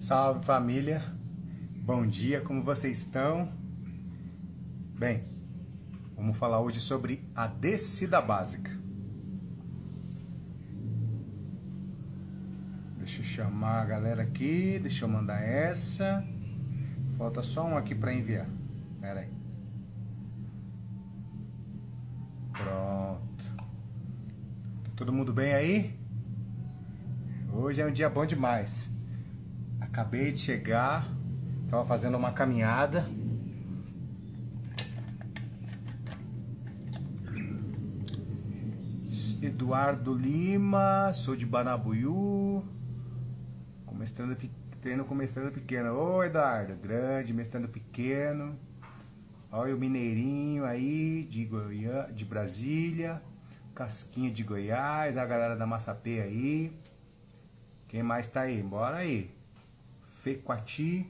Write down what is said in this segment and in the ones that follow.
Salve família, bom dia, como vocês estão? Bem, vamos falar hoje sobre a descida básica. Deixa eu chamar a galera aqui, deixa eu mandar essa. Falta só um aqui para enviar. Pera aí. Pronto. Tá todo mundo bem aí? Hoje é um dia bom demais. Acabei de chegar, estava fazendo uma caminhada. Eduardo Lima, sou de Banabuiú, treino com mestrando pequeno. Ô Eduardo, grande, mestrando pequeno. Olha o mineirinho aí de Brasília, Casquinha de Goiás, a galera da Massapê aí. Quem mais tá aí? Bora aí. Fequati.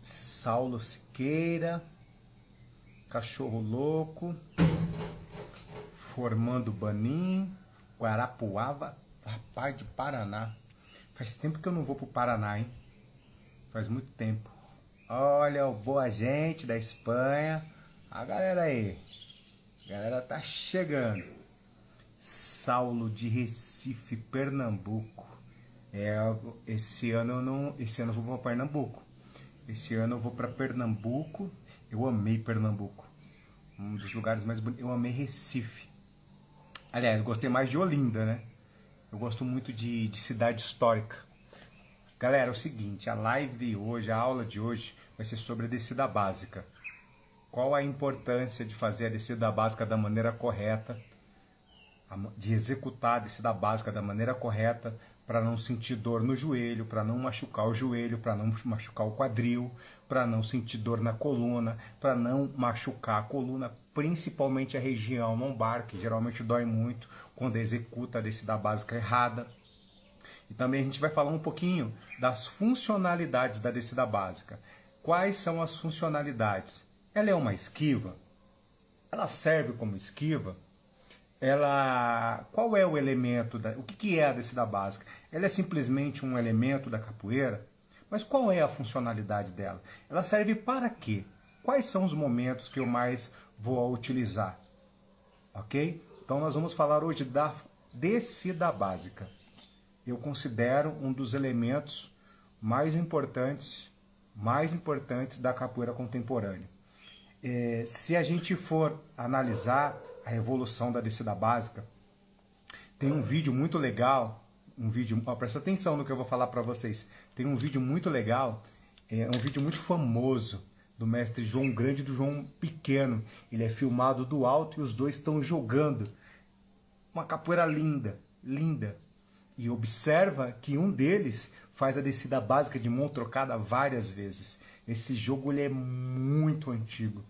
Saulo Siqueira. Cachorro Louco. Formando Banim. Guarapuava. Rapaz de Paraná. Faz tempo que eu não vou pro Paraná, hein? Faz muito tempo. Olha o boa gente da Espanha. A galera aí, a galera tá chegando. Saulo de Recife, Pernambuco. Esse ano eu vou para Pernambuco. Esse ano eu vou para Pernambuco. Eu amei Pernambuco. Um dos lugares mais bonitos. Eu amei Recife. Aliás, eu gostei mais de Olinda, né? Eu gosto muito de cidade histórica. Galera, é o seguinte, a live hoje, a aula de hoje vai ser sobre a descida básica. Qual a importância de fazer a descida básica da maneira correta, de executar a descida básica da maneira correta, para não sentir dor no joelho, para não machucar o joelho, para não machucar o quadril, para não sentir dor na coluna, para não machucar a coluna, principalmente a região lombar, que geralmente dói muito quando executa a descida básica errada. E também a gente vai falar um pouquinho das funcionalidades da descida básica. Quais são as funcionalidades? Ela é uma esquiva? Ela serve como esquiva? Qual é o elemento? O que é a descida básica? Ela é simplesmente um elemento da capoeira? Mas qual é a funcionalidade dela? Ela serve para quê? Quais são os momentos que eu mais vou utilizar? Ok? Então nós vamos falar hoje da descida básica. Eu considero um dos elementos mais importantes da capoeira contemporânea. Se a gente for analisar a evolução da descida básica, tem um vídeo muito legal, presta atenção no que eu vou falar para vocês, tem um vídeo muito legal, um vídeo muito famoso do mestre João Grande e do João Pequeno. Ele é filmado do alto e os dois estão jogando uma capoeira linda, linda. E observa que um deles faz a descida básica de mão trocada várias vezes. Esse jogo ele é muito antigo.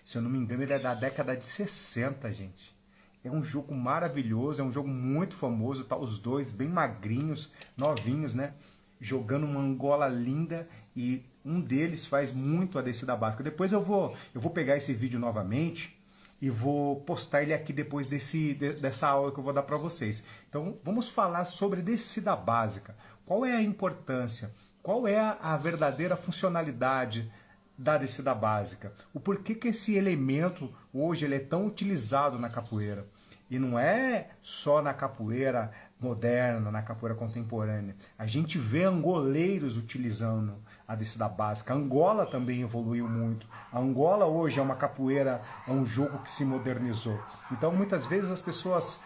Se eu não me engano, ele é da década de 60, gente. É um jogo maravilhoso, é um jogo muito famoso. Tá os dois bem magrinhos, novinhos, né? Jogando uma Angola linda e um deles faz muito a descida básica. Depois eu vou pegar esse vídeo novamente e vou postar ele aqui depois dessa aula que eu vou dar para vocês. Então, vamos falar sobre descida básica. Qual é a importância? Qual é a verdadeira funcionalidade da descida básica? O porquê que esse elemento hoje ele é tão utilizado na capoeira? E não é só na capoeira moderna, na capoeira contemporânea. A gente vê angoleiros utilizando a descida básica. A Angola também evoluiu muito. A Angola hoje é uma capoeira, é um jogo que se modernizou. Então muitas vezes as pessoas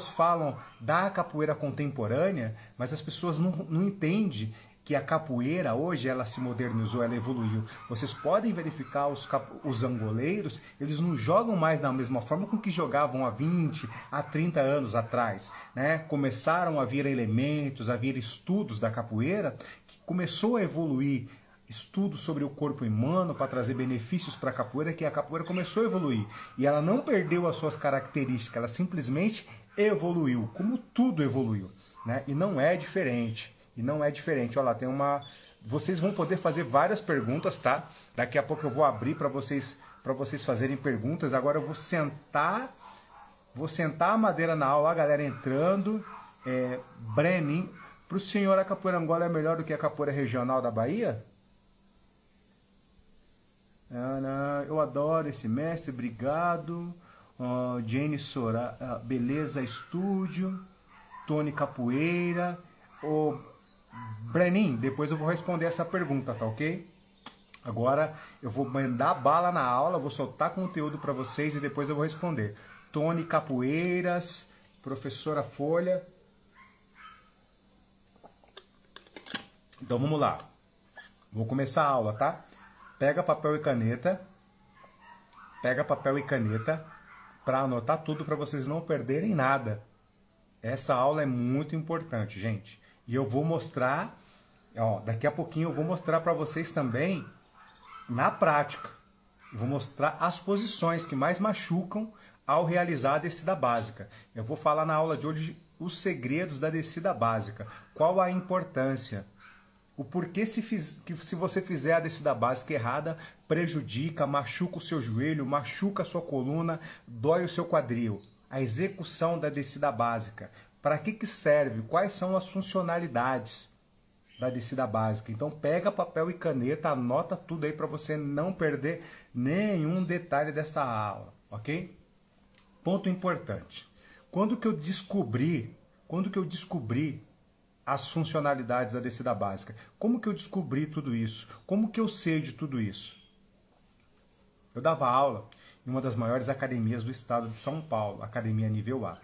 falam da capoeira contemporânea, mas as pessoas não entendem que a capoeira hoje ela se modernizou, ela evoluiu. Vocês podem verificar os angoleiros, eles não jogam mais da mesma forma com que jogavam há 20, há 30 anos atrás, né? Começaram a vir elementos, a vir estudos da capoeira, que começou a evoluir, estudos sobre o corpo humano para trazer benefícios para a capoeira, que a capoeira começou a evoluir. E ela não perdeu as suas características, ela simplesmente evoluiu, como tudo evoluiu, né? E não é diferente. Olha lá, tem uma vocês vão poder fazer várias perguntas, tá? Daqui a pouco eu vou abrir para vocês fazerem perguntas. Agora eu vou sentar a madeira na aula, a galera entrando. Brenin, para o senhor a capoeira Angola é melhor do que a capoeira regional da Bahia? Eu adoro esse mestre, obrigado. Jane Sora, beleza, estúdio. Tony Capoeira. Brenin, depois eu vou responder essa pergunta, tá ok? Agora eu vou mandar bala na aula, vou soltar conteúdo para vocês e depois eu vou responder. Tony Capoeiras, professora Folha. Então vamos lá. Vou começar a aula, tá? Pega papel e caneta. Pega papel e caneta para anotar tudo para vocês não perderem nada. Essa aula é muito importante, gente. E eu vou mostrar, daqui a pouquinho eu vou mostrar para vocês também na prática. Eu vou mostrar as posições que mais machucam ao realizar a descida básica. Eu vou falar na aula de hoje os segredos da descida básica. Qual a importância? O porquê se você fizer a descida básica errada, prejudica, machuca o seu joelho, machuca a sua coluna, dói o seu quadril. A execução da descida básica. Para que serve? Quais são as funcionalidades da descida básica? Então pega papel e caneta, anota tudo aí para você não perder nenhum detalhe dessa aula, ok? Ponto importante. Quando que eu descobri as funcionalidades da descida básica? Como que eu descobri tudo isso? Como que eu sei de tudo isso? Eu dava aula em uma das maiores academias do estado de São Paulo, Academia Nível A.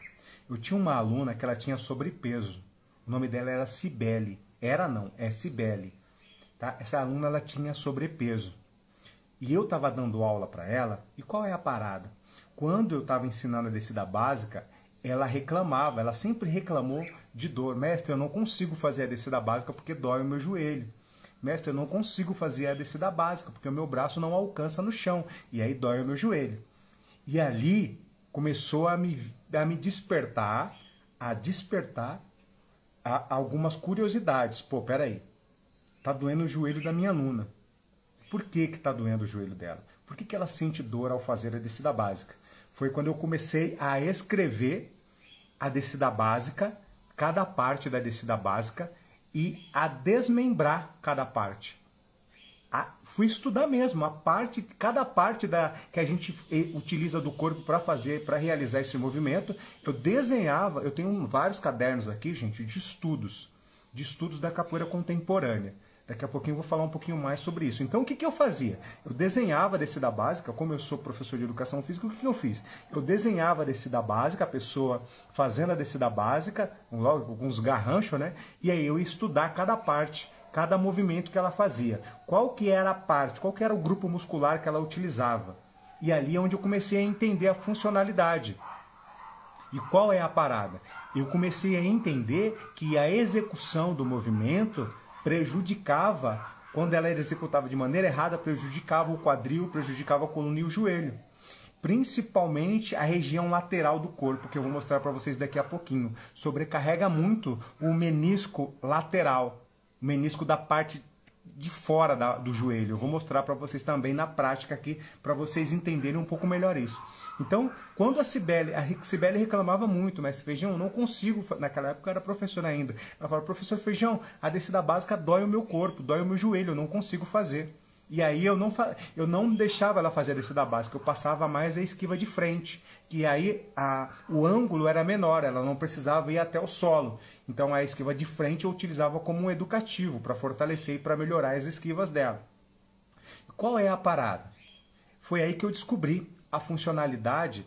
Eu tinha uma aluna que ela tinha sobrepeso. O nome dela era Cibele. É Cibele. Tá? Essa aluna ela tinha sobrepeso. E eu estava dando aula para ela. E qual é a parada? Quando eu estava ensinando a descida básica, ela reclamava, ela sempre reclamou de dor. Mestre, eu não consigo fazer a descida básica porque dói o meu joelho. Mestre, eu não consigo fazer a descida básica porque o meu braço não alcança no chão. E aí dói o meu joelho. E ali começou a me despertar algumas curiosidades. Pô, peraí, tá doendo o joelho da minha aluna. Por que tá doendo o joelho dela? Por que ela sente dor ao fazer a descida básica? Foi quando eu comecei a escrever a descida básica, cada parte da descida básica, e a desmembrar cada parte. Fui estudar mesmo cada parte que a gente utiliza do corpo para realizar esse movimento. Eu desenhava, eu tenho vários cadernos aqui, gente, de estudos da capoeira contemporânea. Daqui a pouquinho eu vou falar um pouquinho mais sobre isso. Então o que eu fazia? Eu desenhava a descida básica, como eu sou professor de educação física, o que eu fiz? Eu desenhava a descida básica, a pessoa fazendo a descida básica, logo com uns garranchos, né? E aí eu ia estudar cada parte, cada movimento que ela fazia. Qual que era a parte, qual que era o grupo muscular que ela utilizava. E ali é onde eu comecei a entender a funcionalidade. E qual é a parada? Eu comecei a entender que a execução do movimento prejudicava, quando ela era executada de maneira errada, prejudicava o quadril, prejudicava a coluna e o joelho. Principalmente a região lateral do corpo, que eu vou mostrar para vocês daqui a pouquinho. Sobrecarrega muito o menisco lateral, o menisco da parte de fora do joelho. Eu vou mostrar para vocês também na prática aqui, para vocês entenderem um pouco melhor isso. Então, quando a Cibele reclamava muito, mas Feijão, eu não consigo, naquela época eu era professor ainda. Ela falava, professor Feijão, a descida básica dói o meu corpo, dói o meu joelho, eu não consigo fazer. E aí eu não deixava ela fazer a descida básica, eu passava mais a esquiva de frente. E aí o ângulo era menor, ela não precisava ir até o solo. Então a esquiva de frente eu utilizava como um educativo, para fortalecer e para melhorar as esquivas dela. Qual é a parada? Foi aí que eu descobri a funcionalidade,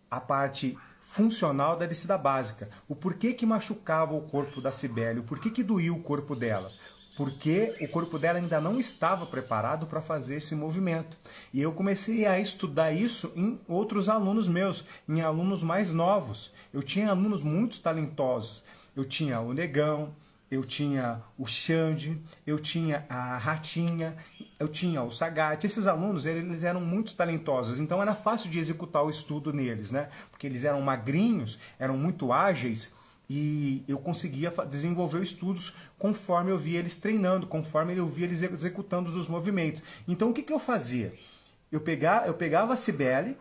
a parte funcional da descida básica. O porquê que machucava o corpo da Cibele, o porquê que doía o corpo dela. Porque o corpo dela ainda não estava preparado para fazer esse movimento. E eu comecei a estudar isso em outros alunos meus, em alunos mais novos. Eu tinha alunos muito talentosos. Eu tinha o Negão, eu tinha o Xande, eu tinha a Ratinha, eu tinha o Sagat. Esses alunos, eles eram muito talentosos, então era fácil de executar o estudo neles, né? Porque eles eram magrinhos, eram muito ágeis, E eu conseguia desenvolver estudos conforme eu via eles treinando, conforme eu via eles executando os movimentos. Então o que, que eu fazia? Eu pegava a Cibele,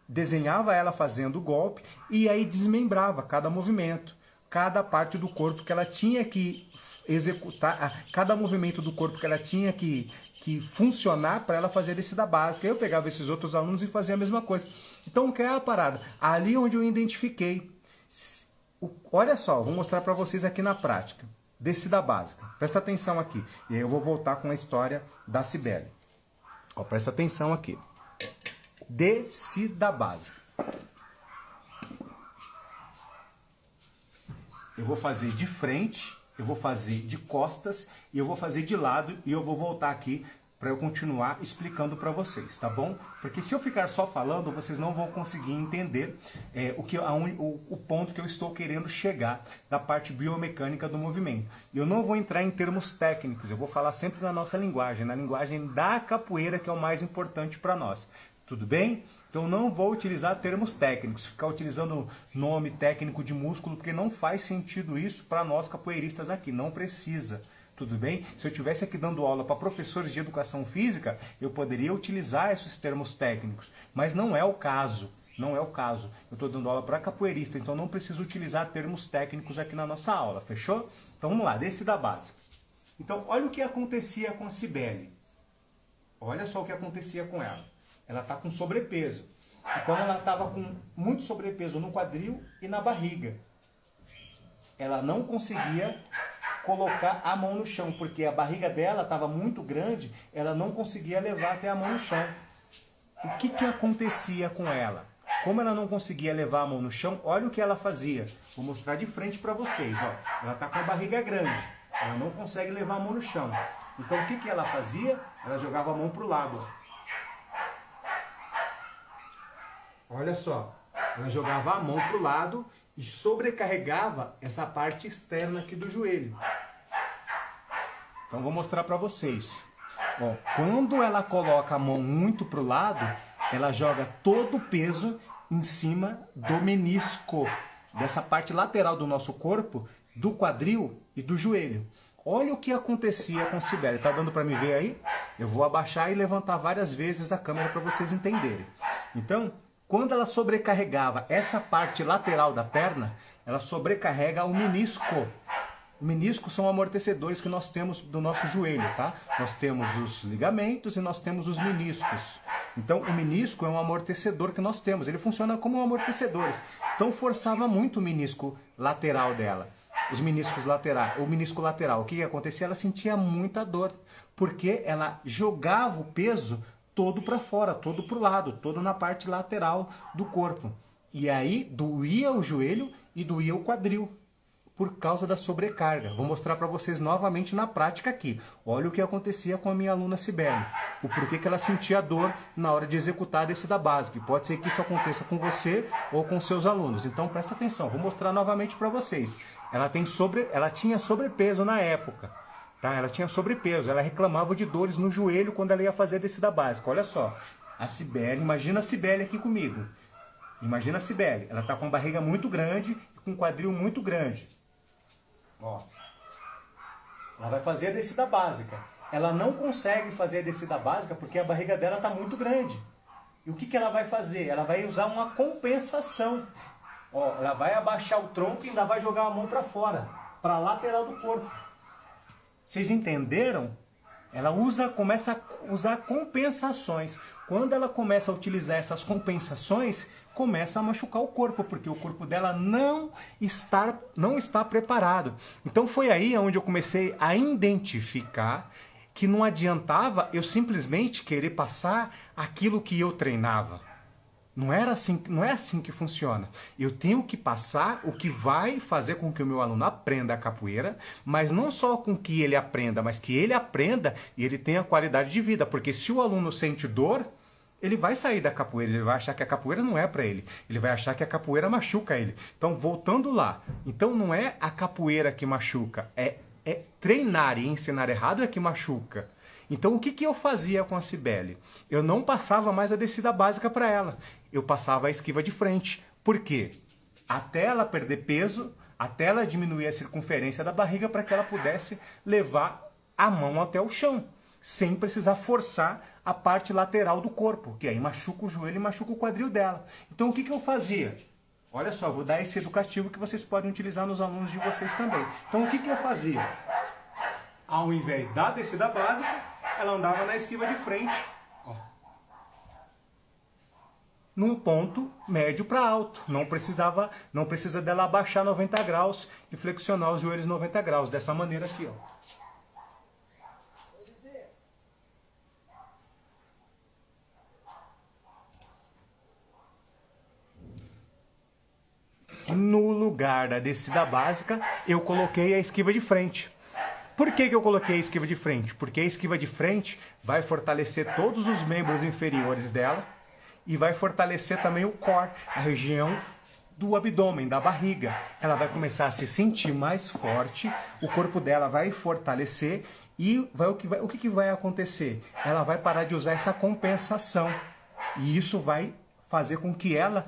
desenhava ela fazendo o golpe e aí desmembrava cada movimento, cada parte do corpo que ela tinha que executar, cada movimento do corpo que ela tinha que funcionar para ela fazer a descida básica. Eu pegava esses outros alunos e fazia a mesma coisa. Então, o que é a parada? Ali onde eu identifiquei. Olha só, vou mostrar para vocês aqui na prática. Descida básica. Presta atenção aqui. E aí eu vou voltar com a história da Cibele. Ó, presta atenção aqui. Descida básica. Eu vou fazer de frente, eu vou fazer de costas, e eu vou fazer de lado, e eu vou voltar aqui para eu continuar explicando para vocês, tá bom? Porque se eu ficar só falando, vocês não vão conseguir entender o ponto que eu estou querendo chegar da parte biomecânica do movimento. E eu não vou entrar em termos técnicos, eu vou falar sempre na nossa linguagem, na linguagem da capoeira, que é o mais importante para nós. Tudo bem? Então não vou utilizar termos técnicos, ficar utilizando nome técnico de músculo, porque não faz sentido isso para nós capoeiristas aqui, não precisa. Tudo bem? Se eu estivesse aqui dando aula para professores de educação física, eu poderia utilizar esses termos técnicos, mas não é o caso. Não é o caso. Eu estou dando aula para capoeirista, então não preciso utilizar termos técnicos aqui na nossa aula, fechou? Então vamos lá, descida básica. Então olha o que acontecia com a Cibele. Olha só o que acontecia com ela. Ela está com sobrepeso. Então ela estava com muito sobrepeso no quadril e na barriga. Ela não conseguia colocar a mão no chão, porque a barriga dela estava muito grande, ela não conseguia levar até a mão no chão. O que, que acontecia com ela? Como ela não conseguia levar a mão no chão, olha o que ela fazia. Vou mostrar de frente para vocês. Ó. Ela está com a barriga grande, ela não consegue levar a mão no chão. Então o que, que ela fazia? Ela jogava a mão para o lado. Olha só, ela jogava a mão para o lado e sobrecarregava essa parte externa aqui do joelho. Então vou mostrar para vocês. Ó, quando ela coloca a mão muito para o lado, ela joga todo o peso em cima do menisco, dessa parte lateral do nosso corpo, do quadril e do joelho. Olha o que acontecia com a Cibele. Tá dando para me ver aí? Eu vou abaixar e levantar várias vezes a câmera para vocês entenderem. Então, quando ela sobrecarregava essa parte lateral da perna, ela sobrecarrega o menisco. O menisco são amortecedores que nós temos do nosso joelho, tá? Nós temos os ligamentos e nós temos os meniscos. Então, o menisco é um amortecedor que nós temos. Ele funciona como um amortecedor. Então, forçava muito o menisco lateral dela. Os meniscos laterais, o menisco lateral. O que acontecia? Ela sentia muita dor, porque ela jogava o peso todo para fora, todo para o lado, todo na parte lateral do corpo. E aí doía o joelho e doía o quadril, por causa da sobrecarga. Vou mostrar para vocês novamente na prática aqui. Olha o que acontecia com a minha aluna Cibele. O porquê que ela sentia dor na hora de executar a descida básica. E pode ser que isso aconteça com você ou com seus alunos. Então presta atenção, vou mostrar novamente para vocês. Ela tinha sobrepeso na época. Tá? Ela tinha sobrepeso, ela reclamava de dores no joelho quando ela ia fazer a descida básica. Olha só, a Cibele, imagina a Cibele aqui comigo. Imagina a Cibele, ela está com a barriga muito grande e com o quadril muito grande. Ó, ela vai fazer a descida básica. Ela não consegue fazer a descida básica porque a barriga dela está muito grande. E o que, que ela vai fazer? Ela vai usar uma compensação. Ó, ela vai abaixar o tronco e ainda vai jogar a mão para fora, para a lateral do corpo. Vocês entenderam? Ela começa a usar compensações. Quando ela começa a utilizar essas compensações, começa a machucar o corpo, porque o corpo dela não está preparado. Então foi aí onde eu comecei a identificar que não adiantava eu simplesmente querer passar aquilo que eu treinava. Não é assim que funciona. Eu tenho que passar o que vai fazer com que o meu aluno aprenda a capoeira, mas não só com que ele aprenda, mas que ele aprenda e ele tenha qualidade de vida. Porque se o aluno sente dor, ele vai sair da capoeira, ele vai achar que a capoeira não é para ele. Ele vai achar que a capoeira machuca ele. Então, voltando lá. Então, não é a capoeira que machuca, é treinar e ensinar errado é que machuca. Então, o que eu fazia com a Cibele? Eu não passava mais a descida básica para ela. Eu passava a esquiva de frente. Por quê? Até ela perder peso, até ela diminuir a circunferência da barriga para que ela pudesse levar a mão até o chão, sem precisar forçar a parte lateral do corpo, que aí machuca o joelho e machuca o quadril dela. Então o que eu fazia? Olha só, vou dar esse educativo que vocês podem utilizar nos alunos de vocês também. Então o que eu fazia? Ao invés da descida básica, ela andava na esquiva de frente, ó, num ponto médio para alto. Não precisa dela abaixar 90 graus e flexionar os joelhos 90 graus, dessa maneira aqui, ó. No lugar da descida básica, eu coloquei a esquiva de frente. Por que eu coloquei a esquiva de frente? Porque a esquiva de frente vai fortalecer todos os membros inferiores dela e vai fortalecer também o core, a região do abdômen, da barriga. Ela vai começar a se sentir mais forte, o corpo dela vai fortalecer e o que vai acontecer? Ela vai parar de usar essa compensação e isso vai fazer com que ela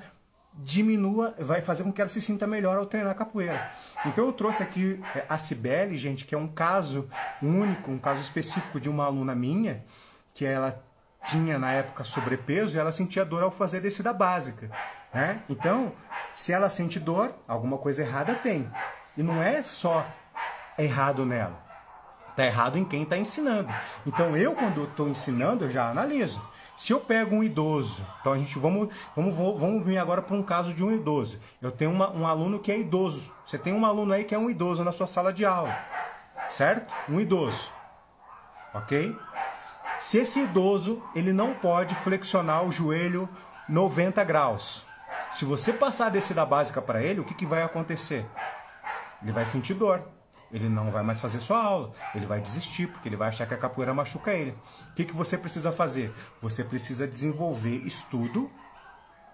diminua, vai fazer com que ela se sinta melhor ao treinar capoeira. Então eu trouxe aqui a Cibele, gente, que é um caso único, um caso específico de uma aluna minha, que ela tinha na época sobrepeso e ela sentia dor ao fazer descida básica, né? Então, se ela sente dor, alguma coisa errada tem. E não é só errado nela, tá errado em quem está ensinando. Então eu, quando estou ensinando, eu já analiso. Se eu pego um idoso, então vamos vir agora para um caso de um idoso. Eu tenho um aluno que é idoso. Você tem um aluno aí que é um idoso na sua sala de aula, certo? Um idoso, ok? Se esse idoso, ele não pode flexionar o joelho 90 graus. Se você passar a descida básica para ele, o que vai acontecer? Ele vai sentir dor. Ele não vai mais fazer sua aula, ele vai desistir, porque ele vai achar que a capoeira machuca ele. O que você precisa fazer? Você precisa desenvolver estudo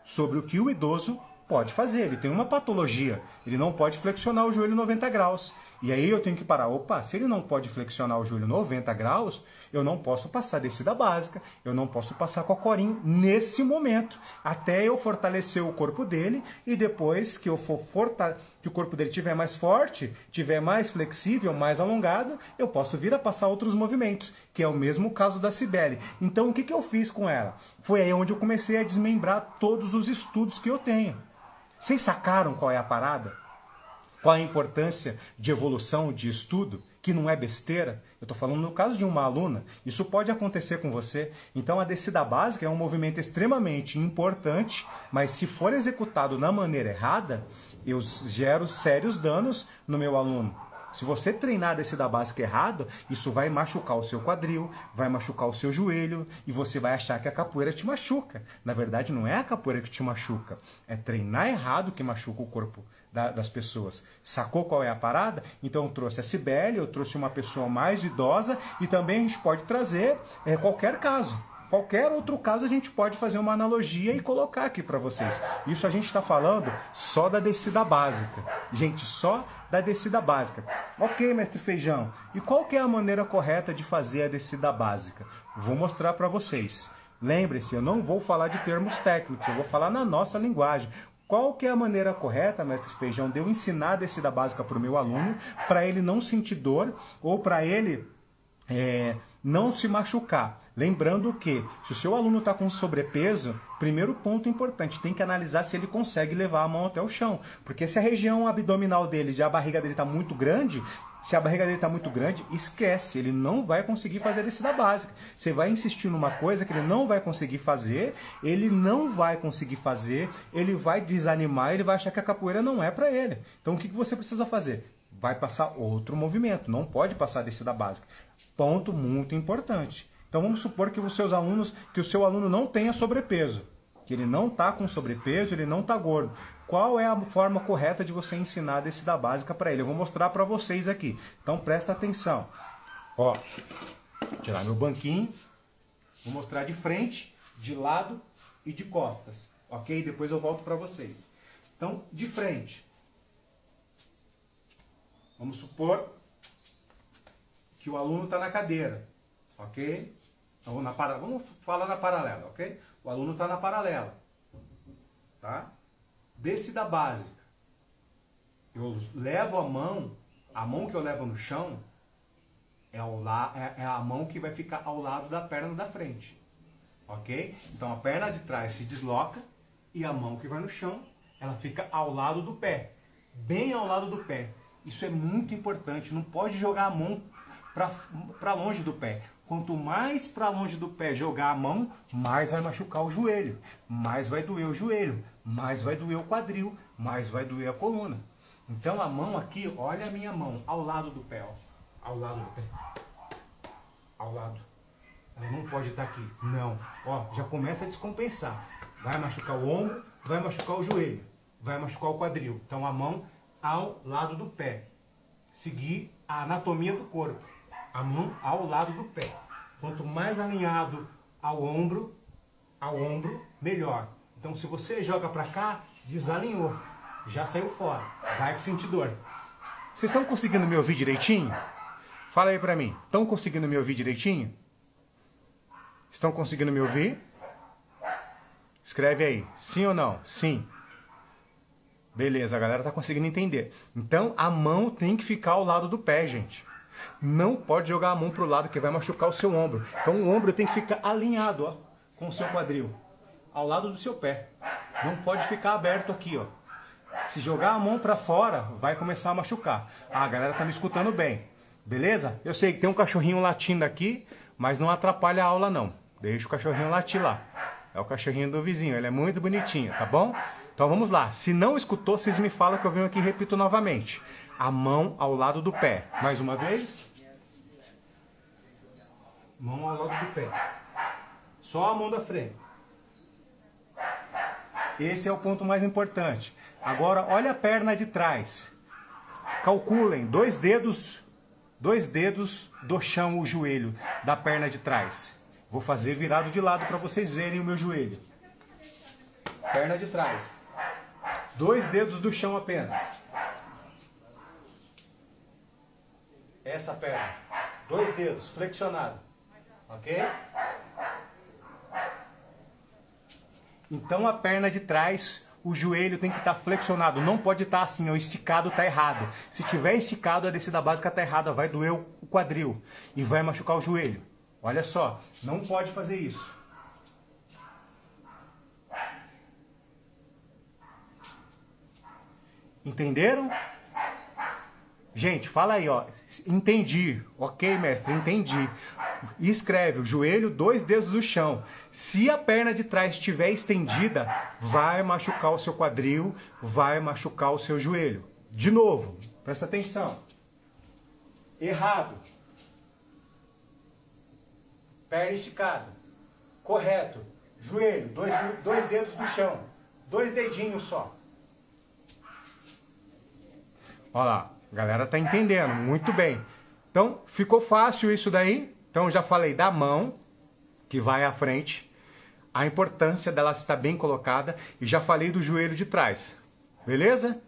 sobre o que o idoso pode fazer. Ele tem uma patologia, ele não pode flexionar o joelho 90 graus. E aí eu tenho que parar, opa, se ele não pode flexionar o joelho 90 graus, eu não posso passar descida básica, eu não posso passar cocorinho nesse momento, até eu fortalecer o corpo dele e depois que eu for que o corpo dele estiver mais forte, estiver mais flexível, mais alongado, eu posso vir a passar outros movimentos, que é o mesmo caso da Cibele. Então o que eu fiz com ela? Foi aí onde eu comecei a desmembrar todos os estudos que eu tenho. Vocês sacaram qual é a parada? Qual a importância de evolução, de estudo, que não é besteira? Eu estou falando no caso de uma aluna, isso pode acontecer com você. Então a descida básica é um movimento extremamente importante, mas se for executado na maneira errada, eu gero sérios danos no meu aluno. Se você treinar a descida básica errado, isso vai machucar o seu quadril, vai machucar o seu joelho e você vai achar que a capoeira te machuca. Na verdade, não é a capoeira que te machuca, é treinar errado que machuca o corpo das pessoas. Sacou qual é a parada? Então eu trouxe a Cibele, eu trouxe uma pessoa mais idosa e também a gente pode trazer qualquer caso. Qualquer outro caso a gente pode fazer uma analogia e colocar aqui para vocês. Isso a gente está falando só da descida básica. Gente, só da descida básica. Ok, mestre Feijão. E qual que é a maneira correta de fazer a descida básica? Vou mostrar para vocês. Lembre-se, eu não vou falar de termos técnicos, eu vou falar na nossa linguagem. Qual que é a maneira correta, mestre Feijão, de eu ensinar a descida básica para o meu aluno, para ele não sentir dor ou para ele não se machucar? Lembrando que, se o seu aluno está com sobrepeso, primeiro ponto importante, tem que analisar se ele consegue levar a mão até o chão. Porque se a região abdominal dele, já a barriga dele está muito grande, se a barriga dele está muito grande, esquece, ele não vai conseguir fazer a descida básica. Você vai insistir numa coisa que ele não vai conseguir fazer, ele vai desanimar, ele vai achar que a capoeira não é para ele. Então o que você precisa fazer? Vai passar outro movimento, não pode passar a descida básica. Ponto muito importante. Então vamos supor que o seu aluno não tenha sobrepeso, que ele não está com sobrepeso, ele não está gordo. Qual é a forma correta de você ensinar a descida básica para ele? Eu vou mostrar para vocês aqui. Então presta atenção. Ó, vou tirar meu banquinho, vou mostrar de frente, de lado e de costas, ok? Depois eu volto para vocês. Então, de frente. Vamos supor que o aluno está na cadeira, ok? Então, vamos falar na paralela, ok? O aluno está na paralela, tá? Descida básica. eu levo a mão que eu levo no chão é a mão que vai ficar ao lado da perna da frente. Ok? Então a perna de trás se desloca e a mão que vai no chão, ela fica ao lado do pé. Bem ao lado do pé. Isso é muito importante. Não pode jogar a mão para longe do pé. Quanto mais para longe do pé jogar a mão, mais vai machucar o joelho. Mais vai doer o joelho. Mais vai doer o quadril. Mais vai doer a coluna. Então a mão aqui, olha a minha mão, ao lado do pé. Ó. Ao lado do pé. Ao lado. Ela não pode estar aqui. Não. Ó, já começa a descompensar. Vai machucar o ombro, vai machucar o joelho. Vai machucar o quadril. Então a mão ao lado do pé. Seguir a anatomia do corpo. A mão ao lado do pé. Quanto mais alinhado ao ombro, melhor. Então se você joga para cá, desalinhou. Já saiu fora. Vai sentir dor. Vocês estão conseguindo me ouvir direitinho? Fala aí pra mim. Estão conseguindo me ouvir direitinho? Estão conseguindo me ouvir? Escreve aí. Sim ou não? Sim. Beleza, a galera tá conseguindo entender. Então a mão tem que ficar ao lado do pé, gente. Não pode jogar a mão pro lado que vai machucar o seu ombro. Então o ombro tem que ficar alinhado, ó, com o seu quadril. Ao lado do seu pé. Não pode ficar aberto aqui, ó. Se jogar a mão para fora, vai começar a machucar. Ah, a galera tá me escutando bem. Beleza? Eu sei que tem um cachorrinho latindo aqui, mas não atrapalha a aula não. Deixa o cachorrinho latir lá. É o cachorrinho do vizinho, ele é muito bonitinho, tá bom? Então vamos lá. Se não escutou, vocês me falam que eu venho aqui e repito novamente. A mão ao lado do pé. Mais uma vez. Mão ao lado do pé. Só a mão da frente. Esse é o ponto mais importante. Agora, olha a perna de trás. Calculem, dois dedos do chão, o joelho da perna de trás. Vou fazer virado de lado para vocês verem o meu joelho. Perna de trás. 2 dedos do chão apenas. Essa perna. 2 dedos, flexionado. Ok? Então a perna de trás, o joelho tem que estar flexionado. Não pode estar assim, ó, esticado está errado. Se tiver esticado, a descida básica está errada. Vai doer o quadril e vai machucar o joelho. Olha só, não pode fazer isso. Entenderam? Gente, fala aí, ó. Entendi. Ok, mestre, entendi. E escreve, o joelho, 2 dedos do chão. Se a perna de trás estiver estendida, vai machucar o seu quadril, vai machucar o seu joelho. De novo, presta atenção. Errado. Perna esticada. Correto. Joelho, 2 dedos do chão. 2 dedinhos só. Olha lá, a galera tá entendendo, muito bem. Então, ficou fácil isso daí. Então, já falei da mão, que vai à frente, a importância dela estar bem colocada, e já falei do joelho de trás. Beleza?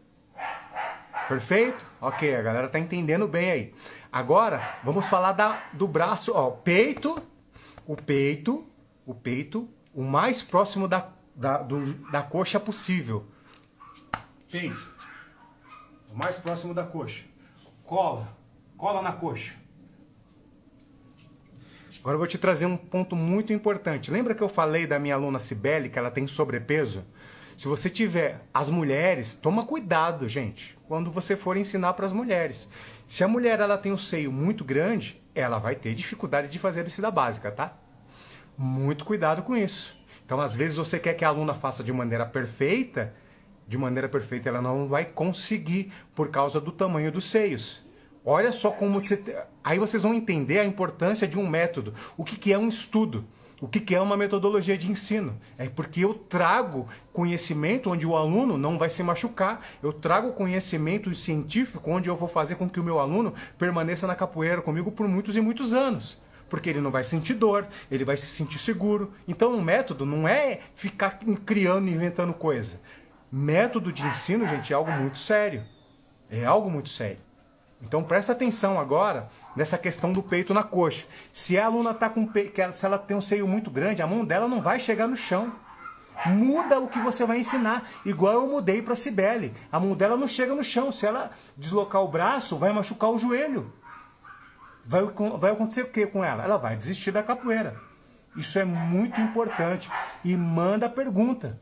Perfeito? Ok, a galera tá entendendo bem aí. Agora, vamos falar do braço, ó, o peito, o mais próximo da coxa possível. Peito. O mais próximo da coxa. Cola na coxa. Agora eu vou te trazer um ponto muito importante. Lembra que eu falei da minha aluna Cibele, que ela tem sobrepeso? Se você tiver, as mulheres, toma cuidado, gente, quando você for ensinar para as mulheres. Se a mulher ela tem um seio muito grande, ela vai ter dificuldade de fazer a descida básica, tá? Muito cuidado com isso. Então, às vezes você quer que a aluna faça de maneira perfeita ela não vai conseguir por causa do tamanho dos seios. Olha só como você... Aí vocês vão entender a importância de um método. O que é um estudo? O que é uma metodologia de ensino? É porque eu trago conhecimento onde o aluno não vai se machucar. Eu trago conhecimento científico onde eu vou fazer com que o meu aluno permaneça na capoeira comigo por muitos e muitos anos. Porque ele não vai sentir dor, ele vai se sentir seguro. Então o método não é ficar criando e inventando coisa. Método de ensino, gente, é algo muito sério. É algo muito sério. Então presta atenção agora nessa questão do peito na coxa. Se a aluna tá com se ela tem um seio muito grande, a mão dela não vai chegar no chão. Muda o que você vai ensinar, igual eu mudei para a Cibele. A mão dela não chega no chão, se ela deslocar o braço, vai machucar o joelho. Vai acontecer o que com ela? Ela vai desistir da capoeira. Isso é muito importante. E manda a pergunta.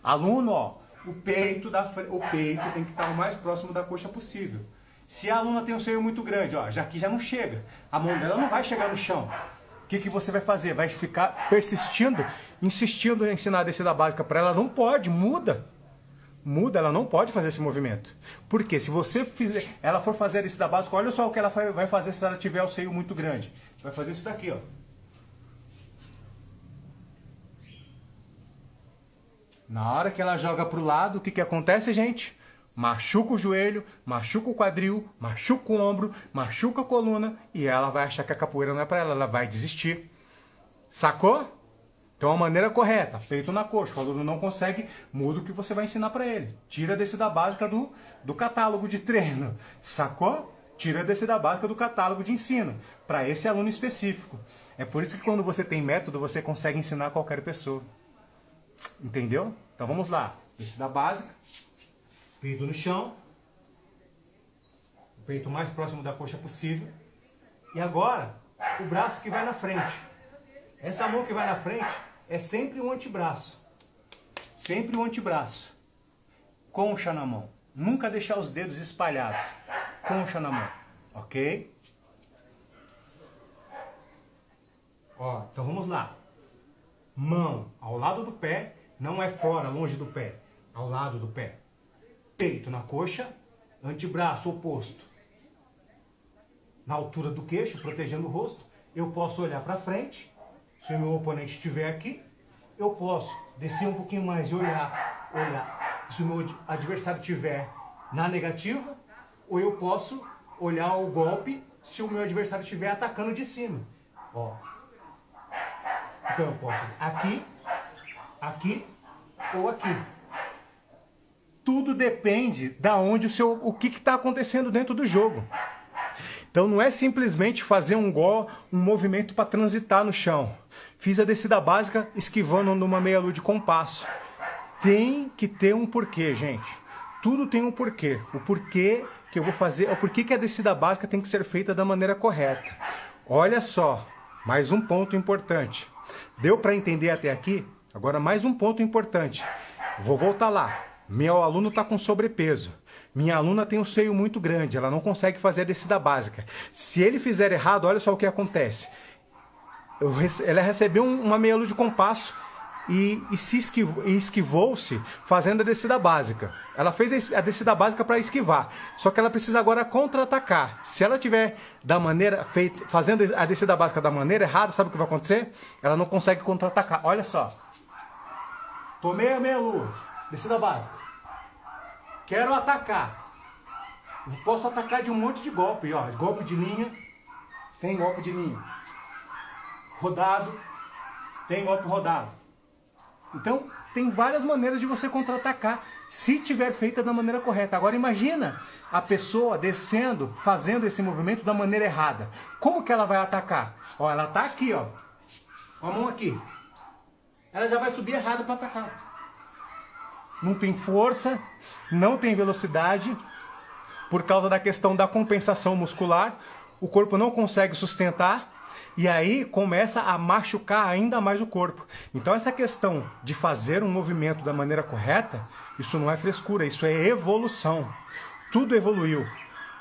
Aluno, ó, o peito tem que estar o mais próximo da coxa possível. Se a aluna tem um seio muito grande, ó, aqui já não chega. A mão dela não vai chegar no chão. O que você vai fazer? Vai ficar persistindo, insistindo em ensinar a descida básica para ela? Não pode, muda. Muda, ela não pode fazer esse movimento. Porque se ela for fazer a descida básica, olha só o que ela vai fazer se ela tiver o seio muito grande. Vai fazer isso daqui, ó. Na hora que ela joga para o lado, o que acontece, gente? Machuca o joelho, machuca o quadril, machuca o ombro, machuca a coluna e ela vai achar que a capoeira não é para ela, ela vai desistir. Sacou? Então a maneira correta, peito na coxa, o aluno não consegue, muda o que você vai ensinar para ele. Tira a descida básica do catálogo de treino, sacou? Tira a descida básica do catálogo de ensino, para esse aluno específico. É por isso que quando você tem método, você consegue ensinar qualquer pessoa. Entendeu? Então vamos lá. Descida básica. Peito no chão. O peito mais próximo da coxa possível. E agora, o braço que vai na frente. Essa mão que vai na frente é sempre o antebraço. Sempre o antebraço. Concha na mão. Nunca deixar os dedos espalhados. Concha na mão. Ok? Ó, então vamos lá. Mão ao lado do pé, não é fora, longe do pé, ao lado do pé. Peito na coxa, antebraço oposto. Na altura do queixo, protegendo o rosto, eu posso olhar para frente. Se o meu oponente estiver aqui, eu posso descer um pouquinho mais e olhar. Se o meu adversário estiver na negativa, ou eu posso olhar o golpe se o meu adversário estiver atacando de cima. Ó. Então eu posso aqui, aqui ou aqui. Tudo depende da onde o que está acontecendo dentro do jogo. Então não é simplesmente fazer um movimento para transitar no chão. Fiz a descida básica esquivando numa meia-lua de compasso. Tem que ter um porquê, gente. Tudo tem um porquê. O porquê que eu vou fazer, o porquê que a descida básica tem que ser feita da maneira correta. Olha só, mais um ponto importante. Deu para entender até aqui? Agora mais um ponto importante. Vou voltar lá. Meu aluno está com sobrepeso. Minha aluna tem um seio muito grande. Ela não consegue fazer a descida básica. Se ele fizer errado, olha só o que acontece. Ela recebeu uma meia-lua de compasso e esquivou-se fazendo a descida básica. Ela fez a descida básica para esquivar. Só que ela precisa agora contra-atacar. Se ela tiver fazendo a descida básica da maneira errada, sabe o que vai acontecer? Ela não consegue contra-atacar. Olha só. Tomei a meia-lua. Descida básica. Quero atacar. Posso atacar de um monte de golpe. Ó. Golpe de linha. Tem golpe de linha. Rodado. Tem golpe rodado. Então, tem várias maneiras de você contra-atacar, se tiver feita da maneira correta. Agora imagina a pessoa descendo, fazendo esse movimento da maneira errada. Como que ela vai atacar? Ó, ela tá aqui, ó. Com a mão aqui. Ela já vai subir errado para atacar. Não tem força, não tem velocidade, por causa da questão da compensação muscular. O corpo não consegue sustentar. E aí começa a machucar ainda mais o corpo. Então essa questão de fazer um movimento da maneira correta, isso não é frescura, isso é evolução. Tudo evoluiu.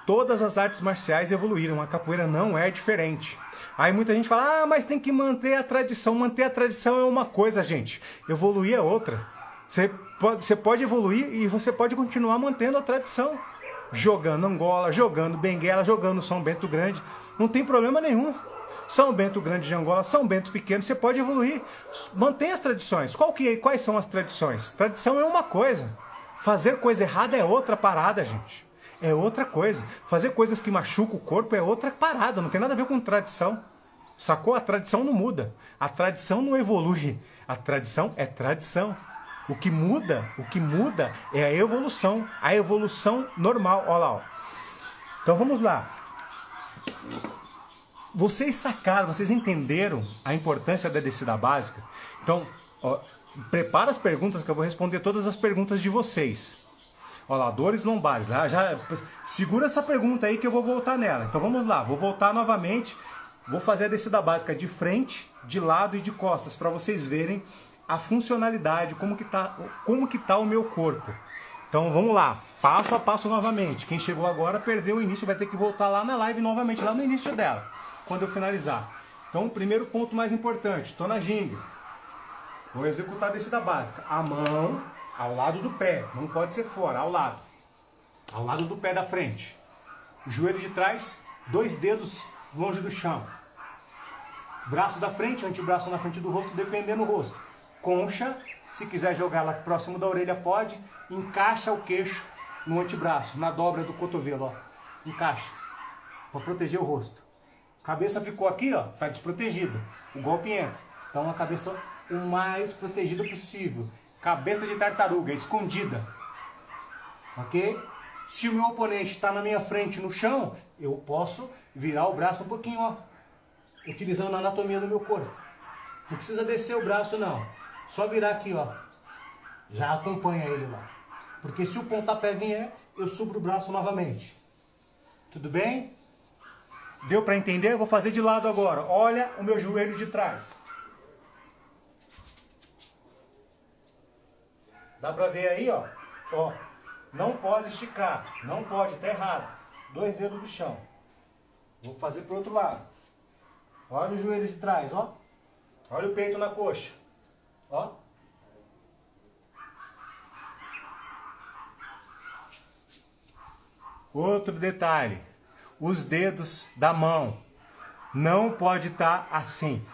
Todas as artes marciais evoluíram, a capoeira não é diferente. Aí muita gente fala, mas tem que manter a tradição. Manter a tradição é uma coisa, gente. Evoluir é outra. Você pode evoluir e você pode continuar mantendo a tradição. Jogando Angola, jogando Benguela, jogando São Bento Grande. Não tem problema nenhum. São Bento Grande de Angola, São Bento Pequeno, você pode evoluir. Mantém as tradições. Quais são as tradições? Tradição é uma coisa. Fazer coisa errada é outra parada, gente. É outra coisa. Fazer coisas que machucam o corpo é outra parada. Não tem nada a ver com tradição. Sacou? A tradição não muda. A tradição não evolui. A tradição é tradição. O que muda é a evolução normal. Olha lá, ó. Então vamos lá. Vocês sacaram, vocês entenderam a importância da descida básica? Então, Ó, prepara as perguntas que eu vou responder todas as perguntas de vocês. Olha lá, dores lombares. Já segura essa pergunta aí que eu vou voltar nela. Então vamos lá, vou voltar novamente. Vou fazer a descida básica de frente, de lado e de costas para vocês verem a funcionalidade, como que tá o meu corpo. Então vamos lá, passo a passo novamente. Quem chegou agora perdeu o início, vai ter que voltar lá na live novamente, lá no início dela, quando eu finalizar. Então o primeiro ponto mais importante, estou na ginga. Vou executar a descida básica. A mão ao lado do pé, não pode ser fora, ao lado. Ao lado do pé da frente. O joelho de trás, 2 dedos longe do chão. Braço da frente, antebraço na frente do rosto, defendendo o rosto. Concha, se quiser jogar lá próximo da orelha pode. Encaixa o queixo no antebraço, na dobra do cotovelo, ó. Encaixa, para proteger o rosto. Cabeça ficou aqui, ó, tá desprotegida. O golpe entra. Então a cabeça o mais protegida possível. Cabeça de tartaruga, escondida. Ok? Se o meu oponente está na minha frente no chão, eu posso virar o braço um pouquinho, ó. Utilizando a anatomia do meu corpo. Não precisa descer o braço, não. Só virar aqui, ó. Já acompanha ele lá. Porque se o pontapé vier, eu subo o braço novamente. Tudo bem? Deu para entender? Eu vou fazer de lado agora. Olha o meu joelho de trás. Dá para ver aí, ó? Ó. Não pode esticar. Não pode, tá errado. 2 dedos do chão. Vou fazer pro outro lado. Olha o joelho de trás, ó. Olha o peito na coxa. Ó. Outro detalhe. Os dedos da mão. Não pode estar assim.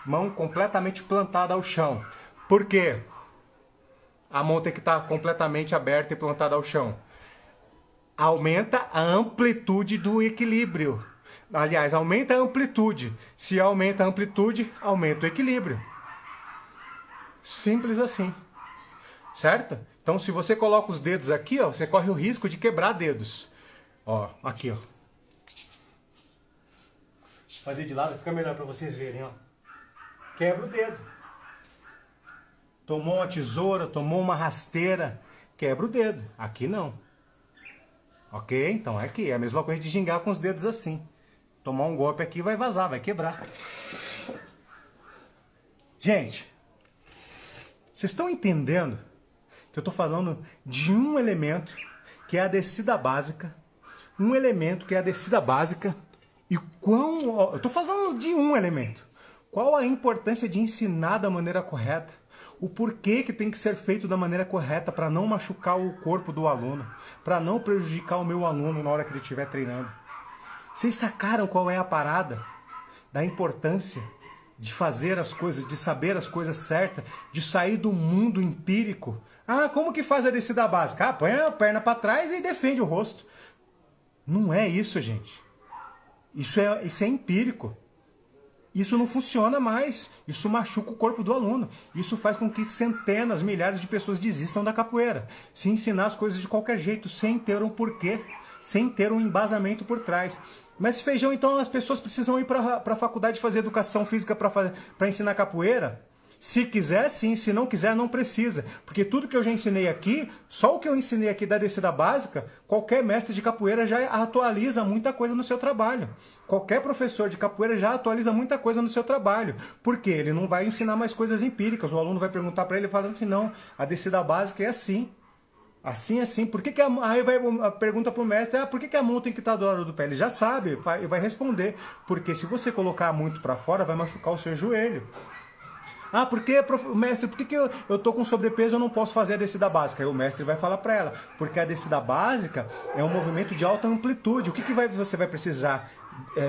Mão completamente plantada ao chão. Por quê? A mão tem que estar completamente aberta e plantada ao chão. Aumenta a amplitude do equilíbrio. Aliás, aumenta a amplitude. Se aumenta a amplitude, aumenta o equilíbrio. Simples assim. Certo? Então, se você coloca os dedos aqui, ó, você corre o risco de quebrar dedos. Ó, aqui, ó. Vou fazer de lado, fica melhor para vocês verem, ó. Quebra o dedo. Tomou uma tesoura, tomou uma rasteira, quebra o dedo. Aqui não. Ok? Então é aqui. É a mesma coisa de gingar com os dedos assim. Tomar um golpe aqui vai vazar, vai quebrar. Gente, vocês estão entendendo que eu estou falando de um elemento que é a descida básica. Um elemento que é a descida básica. E eu estou falando de um elemento. Qual a importância de ensinar da maneira correta? O porquê que tem que ser feito da maneira correta para não machucar o corpo do aluno, para não prejudicar o meu aluno na hora que ele estiver treinando. Vocês sacaram qual é a parada da importância de fazer as coisas, de saber as coisas certas, de sair do mundo empírico? Ah, como que faz a descida básica? Ah, põe a perna para trás e defende o rosto. Não é isso, gente. Isso é empírico. Isso não funciona mais. Isso machuca o corpo do aluno. Isso faz com que centenas, milhares de pessoas desistam da capoeira. Se ensinar as coisas de qualquer jeito, sem ter um porquê, sem ter um embasamento por trás. Mas Feijão, então as pessoas precisam ir para a faculdade fazer educação física para ensinar capoeira? Se quiser, sim. Se não quiser, não precisa. Porque tudo que eu já ensinei aqui, só o que eu ensinei aqui da descida básica, qualquer mestre de capoeira já atualiza muita coisa no seu trabalho. Qualquer professor de capoeira já atualiza muita coisa no seu trabalho. Por quê? Ele não vai ensinar mais coisas empíricas. O aluno vai perguntar para ele e fala assim, não, a descida básica é assim. Assim. Por que aí vai pergunta para o mestre, por que a mão tem que estar do lado do pé? Ele já sabe, vai responder. Porque se você colocar muito para fora, vai machucar o seu joelho. Ah, mestre, por que eu tô com sobrepeso e eu não posso fazer a descida básica? Aí o mestre vai falar para ela, porque a descida básica é um movimento de alta amplitude. O que você vai precisar?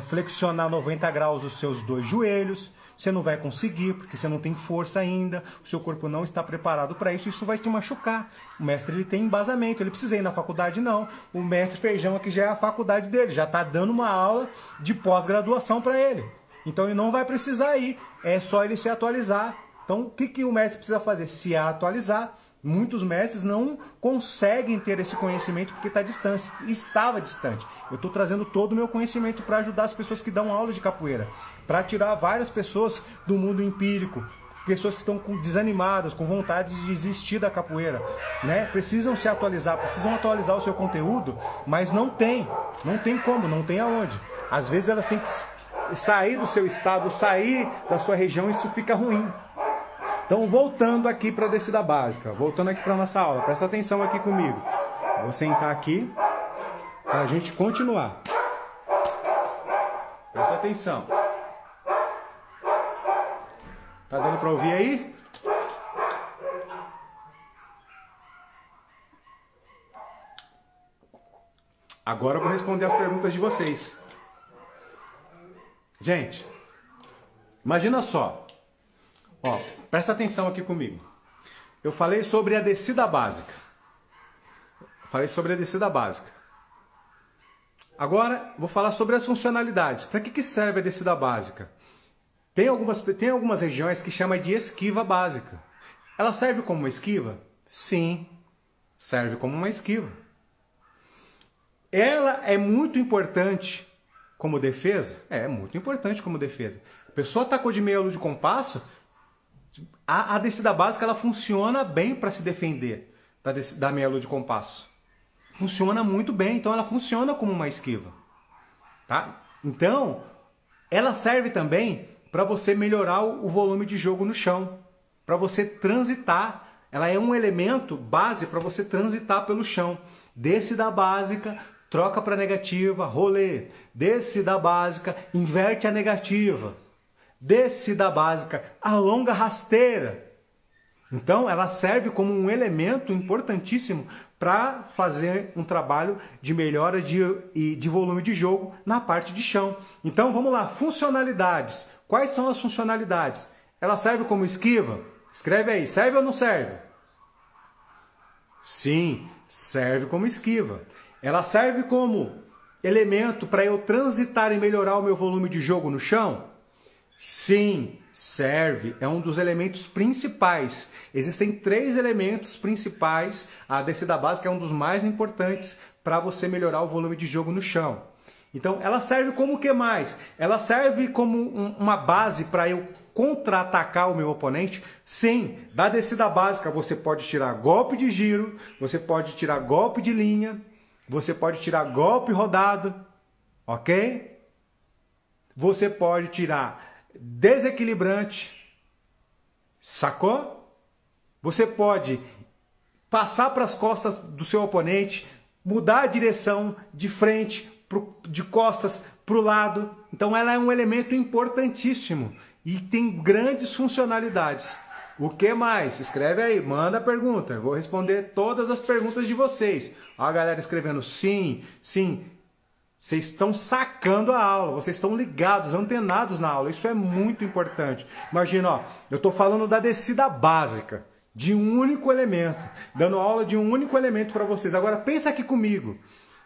Flexionar 90 graus os seus 2 joelhos. Você não vai conseguir, porque você não tem força ainda, o seu corpo não está preparado para isso vai te machucar. O mestre ele tem embasamento, ele precisa ir na faculdade, não. O mestre Feijão aqui já é a faculdade dele, já está dando uma aula de pós-graduação para ele. Então ele não vai precisar ir, é só ele se atualizar. Então o que o mestre precisa fazer? Se atualizar. Muitos mestres não conseguem ter esse conhecimento porque estava distante. Eu estou trazendo todo o meu conhecimento para ajudar as pessoas que dão aula de capoeira, para tirar várias pessoas do mundo empírico, pessoas que estão desanimadas, com vontade de desistir da capoeira, né? Precisam se atualizar, precisam atualizar o seu conteúdo, mas não tem como, não tem aonde. Às vezes elas têm que sair do seu estado, sair da sua região, e isso fica ruim. Então, voltando aqui para a descida básica, voltando aqui para a nossa aula, presta atenção aqui comigo. Vou sentar aqui para a gente continuar. Presta atenção. Tá dando para ouvir aí? Agora eu vou responder as perguntas de vocês. Gente, imagina só. Ó, presta atenção aqui comigo. Eu falei sobre a descida básica. Agora, vou falar sobre as funcionalidades. Para que serve a descida básica? Tem algumas regiões que chama de esquiva básica. Ela serve como uma esquiva? Sim, serve como uma esquiva. Ela é muito importante como defesa? É muito importante como defesa. A pessoa atacou de meia lua de compasso, a descida básica ela funciona bem para se defender da meia lua de compasso. Funciona muito bem, então ela funciona como uma esquiva. Tá? Então, ela serve também para você melhorar o volume de jogo no chão, para você transitar. Ela é um elemento base para você transitar pelo chão. Descida básica, troca para negativa, rolê. Descida básica, inverte a negativa. Descida básica, alonga rasteira. Então, ela serve como um elemento importantíssimo para fazer um trabalho de melhora de volume de jogo na parte de chão. Então, vamos lá, funcionalidades. Quais são as funcionalidades? Ela serve como esquiva? Escreve aí, serve ou não serve? Sim, serve como esquiva. Ela serve como elemento para eu transitar e melhorar o meu volume de jogo no chão? Sim, serve. É um dos elementos principais. Existem 3 elementos principais. A descida básica é um dos mais importantes para você melhorar o volume de jogo no chão. Então, ela serve como o que mais? Ela serve como uma base para eu contra-atacar o meu oponente? Sim, da descida básica você pode tirar golpe de giro, você pode tirar golpe de linha, você pode tirar golpe rodado, ok? Você pode tirar desequilibrante, sacou? Você pode passar para as costas do seu oponente, mudar a direção de frente, de costas para o lado. Então ela é um elemento importantíssimo e tem grandes funcionalidades. O que mais? Escreve aí, manda a pergunta. Eu vou responder todas as perguntas de vocês. Ó, a galera escrevendo sim, sim. Vocês estão sacando a aula, vocês estão ligados, antenados na aula. Isso é muito importante. Imagina, ó, eu estou falando da descida básica, de um único elemento, dando aula de um único elemento para vocês. Agora pensa aqui comigo.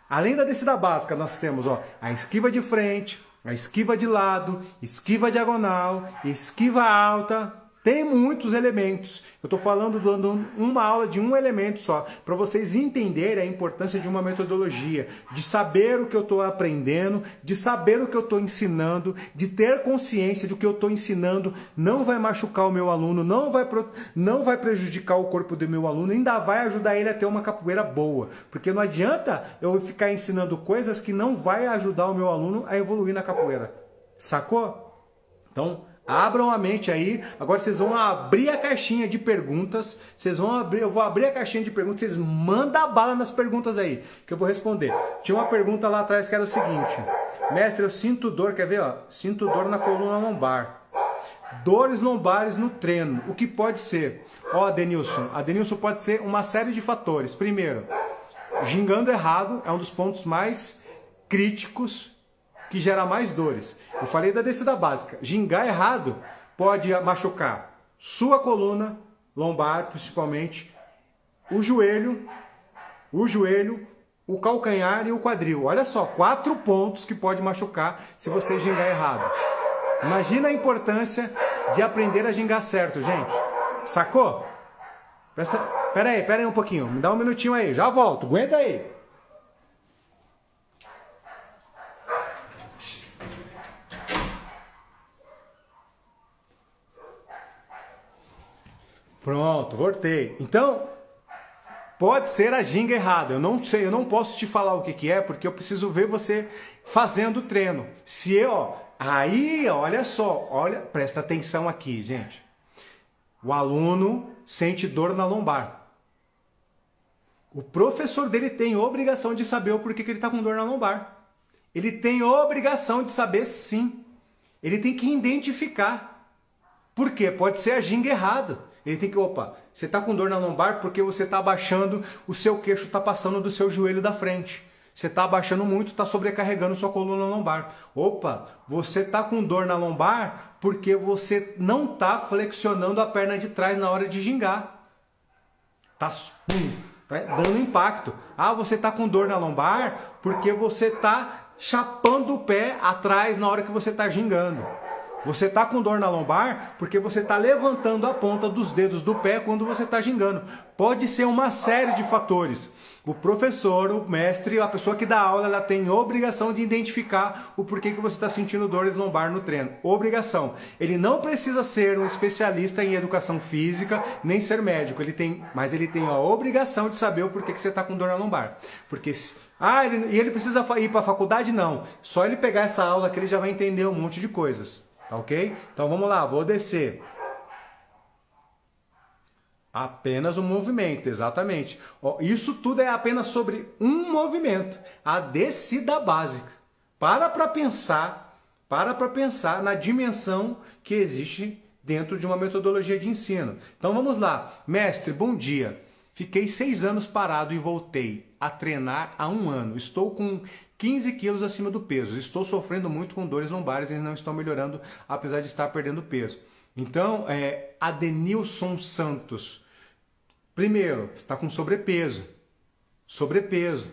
Além da descida básica, nós temos a esquiva de frente, a esquiva de lado, esquiva diagonal, esquiva alta. Tem muitos elementos. Eu estou falando, dando uma aula de um elemento só, para vocês entenderem a importância de uma metodologia, de saber o que eu estou aprendendo, de saber o que eu estou ensinando, de ter consciência de que o que eu estou ensinando não vai machucar o meu aluno, não vai prejudicar o corpo do meu aluno, ainda vai ajudar ele a ter uma capoeira boa. Porque não adianta eu ficar ensinando coisas que não vai ajudar o meu aluno a evoluir na capoeira. Sacou? Então, abram a mente aí. Agora vocês vão abrir a caixinha de perguntas. Eu vou abrir a caixinha de perguntas. Vocês mandam bala nas perguntas aí, que eu vou responder. Tinha uma pergunta lá atrás que era o seguinte: mestre, eu sinto dor, quer ver? Ó? Sinto dor na coluna lombar. Dores lombares no treino. O que pode ser? Ó, Adenilson, pode ser uma série de fatores. Primeiro, gingando errado é um dos pontos mais críticos que gera mais dores. Eu falei da descida básica. Gingar errado pode machucar sua coluna lombar, principalmente, o joelho, o calcanhar e o quadril. Olha só, 4 pontos que pode machucar se você gingar errado. Imagina a importância de aprender a gingar certo, gente. Sacou? Pera aí um pouquinho. Me dá um minutinho aí. Já volto. Aguenta aí. Pronto, voltei. Então, pode ser a ginga errada. Eu não sei, eu não posso te falar o que que é, porque eu preciso ver você fazendo o treino. Se eu, aí, olha só, olha, presta atenção aqui, gente. O aluno sente dor na lombar. O professor dele tem obrigação de saber o porquê que ele está com dor na lombar. Ele tem obrigação de saber sim. Ele tem que identificar. Por quê? Pode ser a ginga errada. Ele tem que, opa, você está com dor na lombar porque você está abaixando, o seu queixo está passando do seu joelho da frente. Você está abaixando muito, está sobrecarregando sua coluna lombar. Opa, você está com dor na lombar porque você não está flexionando a perna de trás na hora de gingar. Tá dando impacto. Ah, você está com dor na lombar porque você está chapando o pé atrás na hora que você está gingando. Você está com dor na lombar porque você está levantando a ponta dos dedos do pé quando você está gingando. Pode ser uma série de fatores. O professor, o mestre, a pessoa que dá aula, ela tem obrigação de identificar o porquê que você está sentindo dores lombar no treino. Obrigação. Ele não precisa ser um especialista em educação física, nem ser médico. Mas ele tem a obrigação de saber o porquê que você está com dor na lombar. Porque ele precisa ir para a faculdade? Não. Só ele pegar essa aula que ele já vai entender um monte de coisas. Tá ok? Então vamos lá, vou descer. Apenas um movimento, exatamente. Ó, isso tudo é apenas sobre um movimento, a descida básica. Para pensar na dimensão que existe dentro de uma metodologia de ensino. Então vamos lá. Mestre, bom dia. Fiquei 6 anos parado e voltei a treinar há 1 ano. Estou com 15 quilos acima do peso. Estou sofrendo muito com dores lombares e não estou melhorando, apesar de estar perdendo peso. Então, Adenilson Santos. Primeiro, você está com sobrepeso. Sobrepeso.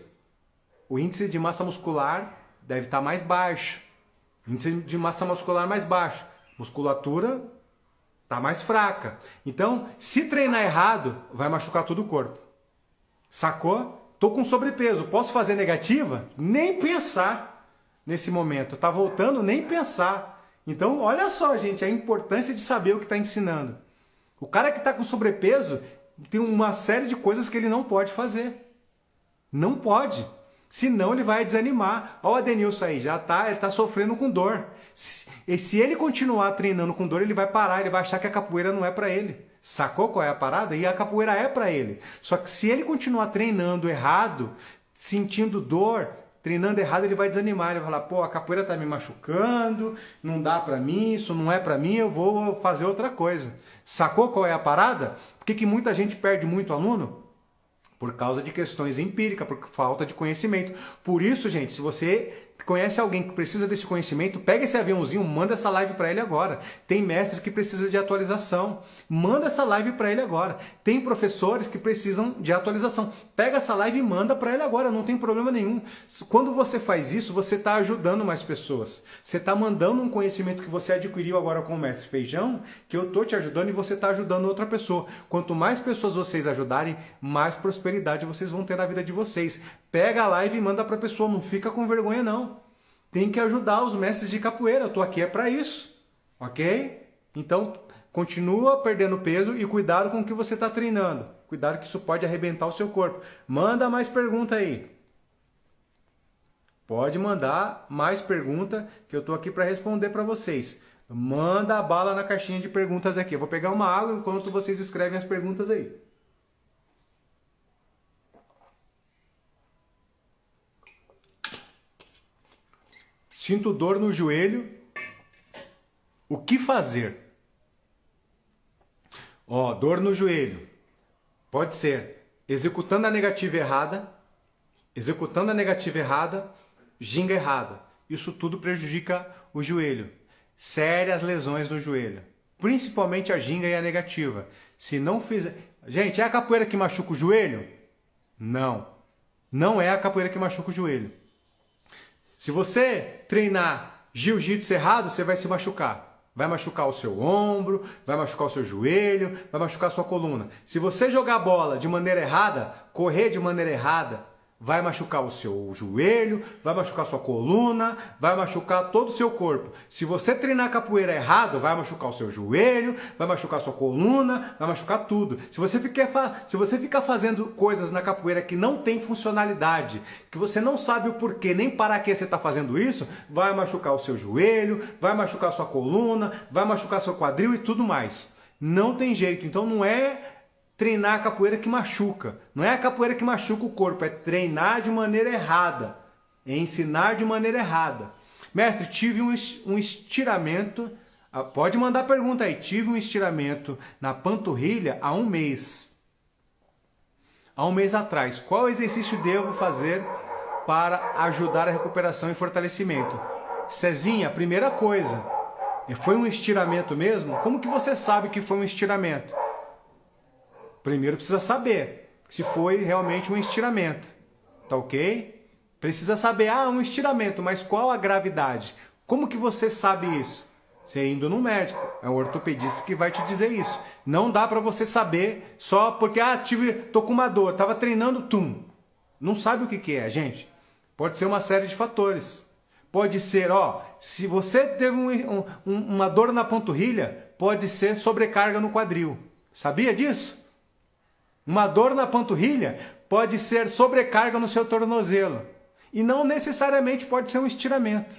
O índice de massa muscular deve estar mais baixo. Índice de massa muscular mais baixo. Musculatura está mais fraca. Então, se treinar errado, vai machucar todo o corpo. Sacou? Tô com sobrepeso, posso fazer negativa? Nem pensar nesse momento. Tá voltando, nem pensar. Então, olha só, gente, a importância de saber o que está ensinando. O cara que está com sobrepeso tem uma série de coisas que ele não pode fazer. Não pode. Senão ele vai desanimar. Olha o Adenilson aí, ele tá sofrendo com dor. Se ele continuar treinando com dor, ele vai parar, ele vai achar que a capoeira não é para ele. Sacou qual é a parada? E a capoeira é para ele. Só que se ele continuar treinando errado, sentindo dor, treinando errado, ele vai desanimar. Ele vai falar, pô, a capoeira tá me machucando, não dá para mim, isso não é para mim, eu vou fazer outra coisa. Sacou qual é a parada? Por que muita gente perde muito aluno? Por causa de questões empíricas, por falta de conhecimento. Por isso, gente, se você conhece alguém que precisa desse conhecimento, pega esse aviãozinho, manda essa live para ele agora. Tem mestre que precisa de atualização, manda essa live para ele agora. Tem professores que precisam de atualização, pega essa live e manda para ele agora, não tem problema nenhum. Quando você faz isso, você está ajudando mais pessoas. Você está mandando um conhecimento que você adquiriu agora com o mestre Feijão, que eu estou te ajudando e você está ajudando outra pessoa. Quanto mais pessoas vocês ajudarem, mais prosperidade vocês vão ter na vida de vocês. Pega a live e manda para a pessoa, não fica com vergonha não. Tem que ajudar os mestres de capoeira, eu tô aqui para isso, ok? Então, continua perdendo peso e cuidado com o que você está treinando. Cuidado que isso pode arrebentar o seu corpo. Manda mais pergunta aí. Pode mandar mais pergunta que eu tô aqui para responder para vocês. Manda a bala na caixinha de perguntas aqui. Eu vou pegar uma água enquanto vocês escrevem as perguntas aí. Sinto dor no joelho. O que fazer? Ó, dor no joelho. Pode ser executando a negativa errada, ginga errada. Isso tudo prejudica o joelho. Sérias lesões no joelho. Principalmente a ginga e a negativa. Se não fizer... Gente, é a capoeira que machuca o joelho? Não. Não é a capoeira que machuca o joelho. Se você treinar jiu-jitsu errado, você vai se machucar. Vai machucar o seu ombro, vai machucar o seu joelho, vai machucar a sua coluna. Se você jogar bola de maneira errada, correr de maneira errada, vai machucar o seu joelho, vai machucar sua coluna, vai machucar todo o seu corpo. Se você treinar capoeira errado, vai machucar o seu joelho, vai machucar sua coluna, vai machucar tudo. Se você ficar fazendo coisas na capoeira que não tem funcionalidade, que você não sabe o porquê, nem para que você está fazendo isso, vai machucar o seu joelho, vai machucar sua coluna, vai machucar seu quadril e tudo mais. Não tem jeito. Então não é treinar a capoeira que machuca. Não é a capoeira que machuca o corpo, é treinar de maneira errada. É ensinar de maneira errada. Mestre, tive um estiramento, pode mandar pergunta aí, tive um estiramento na panturrilha há um mês. Há um mês atrás. Qual exercício devo fazer para ajudar a recuperação e fortalecimento? Cezinha, primeira coisa, foi um estiramento mesmo? Como que você sabe que foi um estiramento? Primeiro precisa saber se foi realmente um estiramento, tá ok? Precisa saber, um estiramento, mas qual a gravidade? Como que você sabe isso? Você indo no médico, é o ortopedista que vai te dizer isso. Não dá para você saber só porque, tô com uma dor, tava treinando, Não sabe o que é, gente. Pode ser uma série de fatores. Pode ser, se você teve uma dor na panturrilha, pode ser sobrecarga no quadril. Sabia disso? Uma dor na panturrilha pode ser sobrecarga no seu tornozelo. E não necessariamente pode ser um estiramento.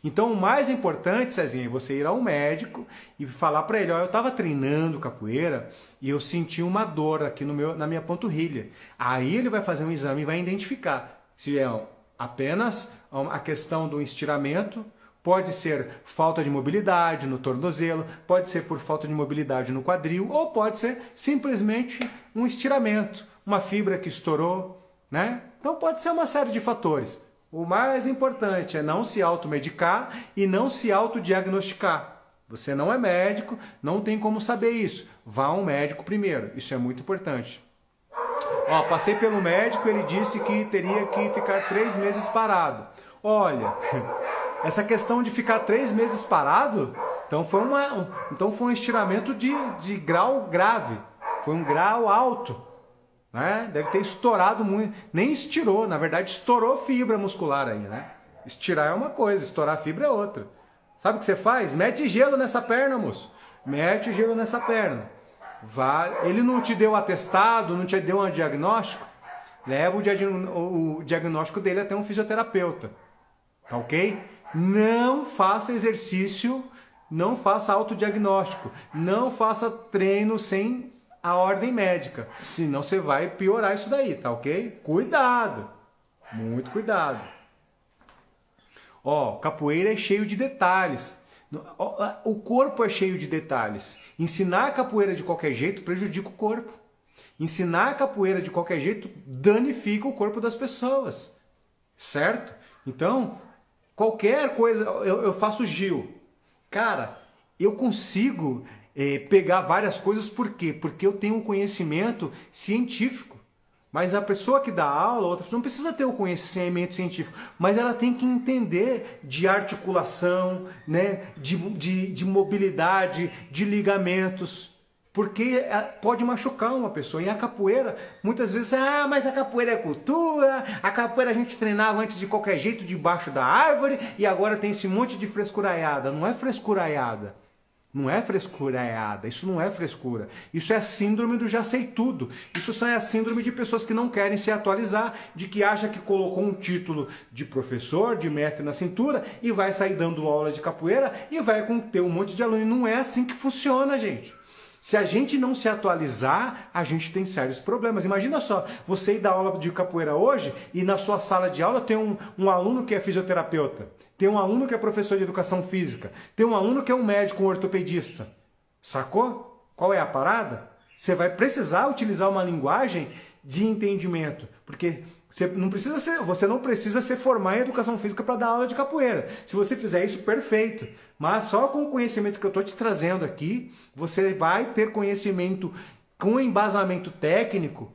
Então o mais importante, Cezinha, é você ir ao médico e falar para ele, eu estava treinando capoeira e eu senti uma dor aqui na minha panturrilha. Aí ele vai fazer um exame e vai identificar se é apenas a questão do estiramento, pode ser falta de mobilidade no tornozelo, pode ser por falta de mobilidade no quadril, ou pode ser simplesmente um estiramento, uma fibra que estourou, né? Então pode ser uma série de fatores. O mais importante é não se automedicar e não se autodiagnosticar. Você não é médico, não tem como saber isso. Vá a um médico primeiro, isso é muito importante. Passei pelo médico, ele disse que teria que ficar 3 meses parado. Olha, essa questão de ficar 3 meses parado, então foi um estiramento de grau grave, foi um grau alto, né? Deve ter estourado muito, nem estirou, na verdade estourou fibra muscular aí, né? Estirar é uma coisa, estourar fibra é outra. Sabe o que você faz? Mete gelo nessa perna, moço. Mete gelo nessa perna. Ele não te deu atestado, não te deu um diagnóstico? Leva o diagnóstico dele até um fisioterapeuta. Tá ok? Não faça exercício, não faça autodiagnóstico, não faça treino sem a ordem médica, senão você vai piorar isso daí, tá ok? Cuidado, muito cuidado. Capoeira é cheio de detalhes, o corpo é cheio de detalhes. Ensinar a capoeira de qualquer jeito prejudica o corpo. Ensinar a capoeira de qualquer jeito danifica o corpo das pessoas, certo? Então, qualquer coisa, eu faço Gil. Cara, eu consigo pegar várias coisas, por quê? Porque eu tenho um conhecimento científico. Mas a pessoa que dá aula, outra pessoa não precisa ter o conhecimento científico, mas ela tem que entender de articulação, né? de mobilidade, de ligamentos. Porque pode machucar uma pessoa. E a capoeira, muitas vezes, mas a capoeira é cultura, a capoeira a gente treinava antes de qualquer jeito debaixo da árvore e agora tem esse monte de frescuraiada. Não é frescuraiada. Não é frescuraiada. Isso não é frescura. Isso é síndrome do já sei tudo. Isso só é a síndrome de pessoas que não querem se atualizar, de que acha que colocou um título de professor, de mestre na cintura e vai sair dando aula de capoeira e vai ter um monte de aluno. Não é assim que funciona, gente. Se a gente não se atualizar, a gente tem sérios problemas. Imagina só, você ir dar aula de capoeira hoje e na sua sala de aula tem um aluno que é fisioterapeuta, tem um aluno que é professor de educação física, tem um aluno que é um médico, um ortopedista. Sacou? Qual é a parada? Você vai precisar utilizar uma linguagem de entendimento, porque você não precisa se formar em educação física para dar aula de capoeira. Se você fizer isso, perfeito. Mas só com o conhecimento que eu estou te trazendo aqui, você vai ter conhecimento com embasamento técnico,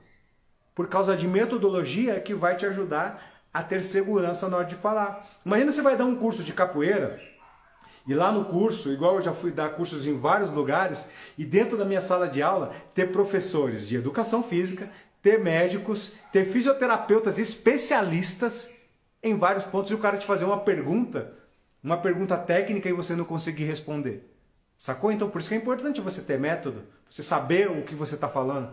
por causa de metodologia, que vai te ajudar a ter segurança na hora de falar. Imagina você vai dar um curso de capoeira, e lá no curso, igual eu já fui dar cursos em vários lugares, e dentro da minha sala de aula, ter professores de educação física, ter médicos, ter fisioterapeutas especialistas em vários pontos e o cara te fazer uma pergunta técnica e você não conseguir responder. Sacou? Então por isso que é importante você ter método, você saber o que você está falando.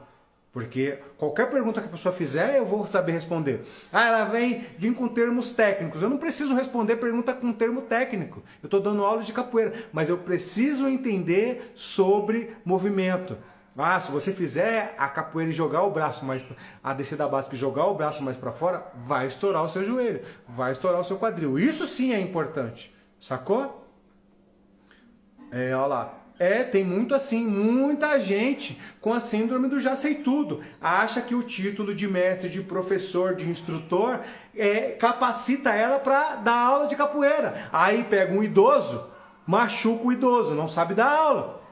Porque qualquer pergunta que a pessoa fizer, eu vou saber responder. Ah, ela vem com termos técnicos. Eu não preciso responder pergunta com termo técnico. Eu estou dando aula de capoeira, mas eu preciso entender sobre movimento. Ah, se você fizer a capoeira e jogar o braço mais... A descida básica e jogar o braço mais para fora, vai estourar o seu joelho, vai estourar o seu quadril. Isso sim é importante. Sacou? Olha lá. Tem muito assim, muita gente com a síndrome do já sei tudo. Acha que o título de mestre, de professor, de instrutor, capacita ela para dar aula de capoeira. Aí pega um idoso, machuca o idoso, não sabe dar aula.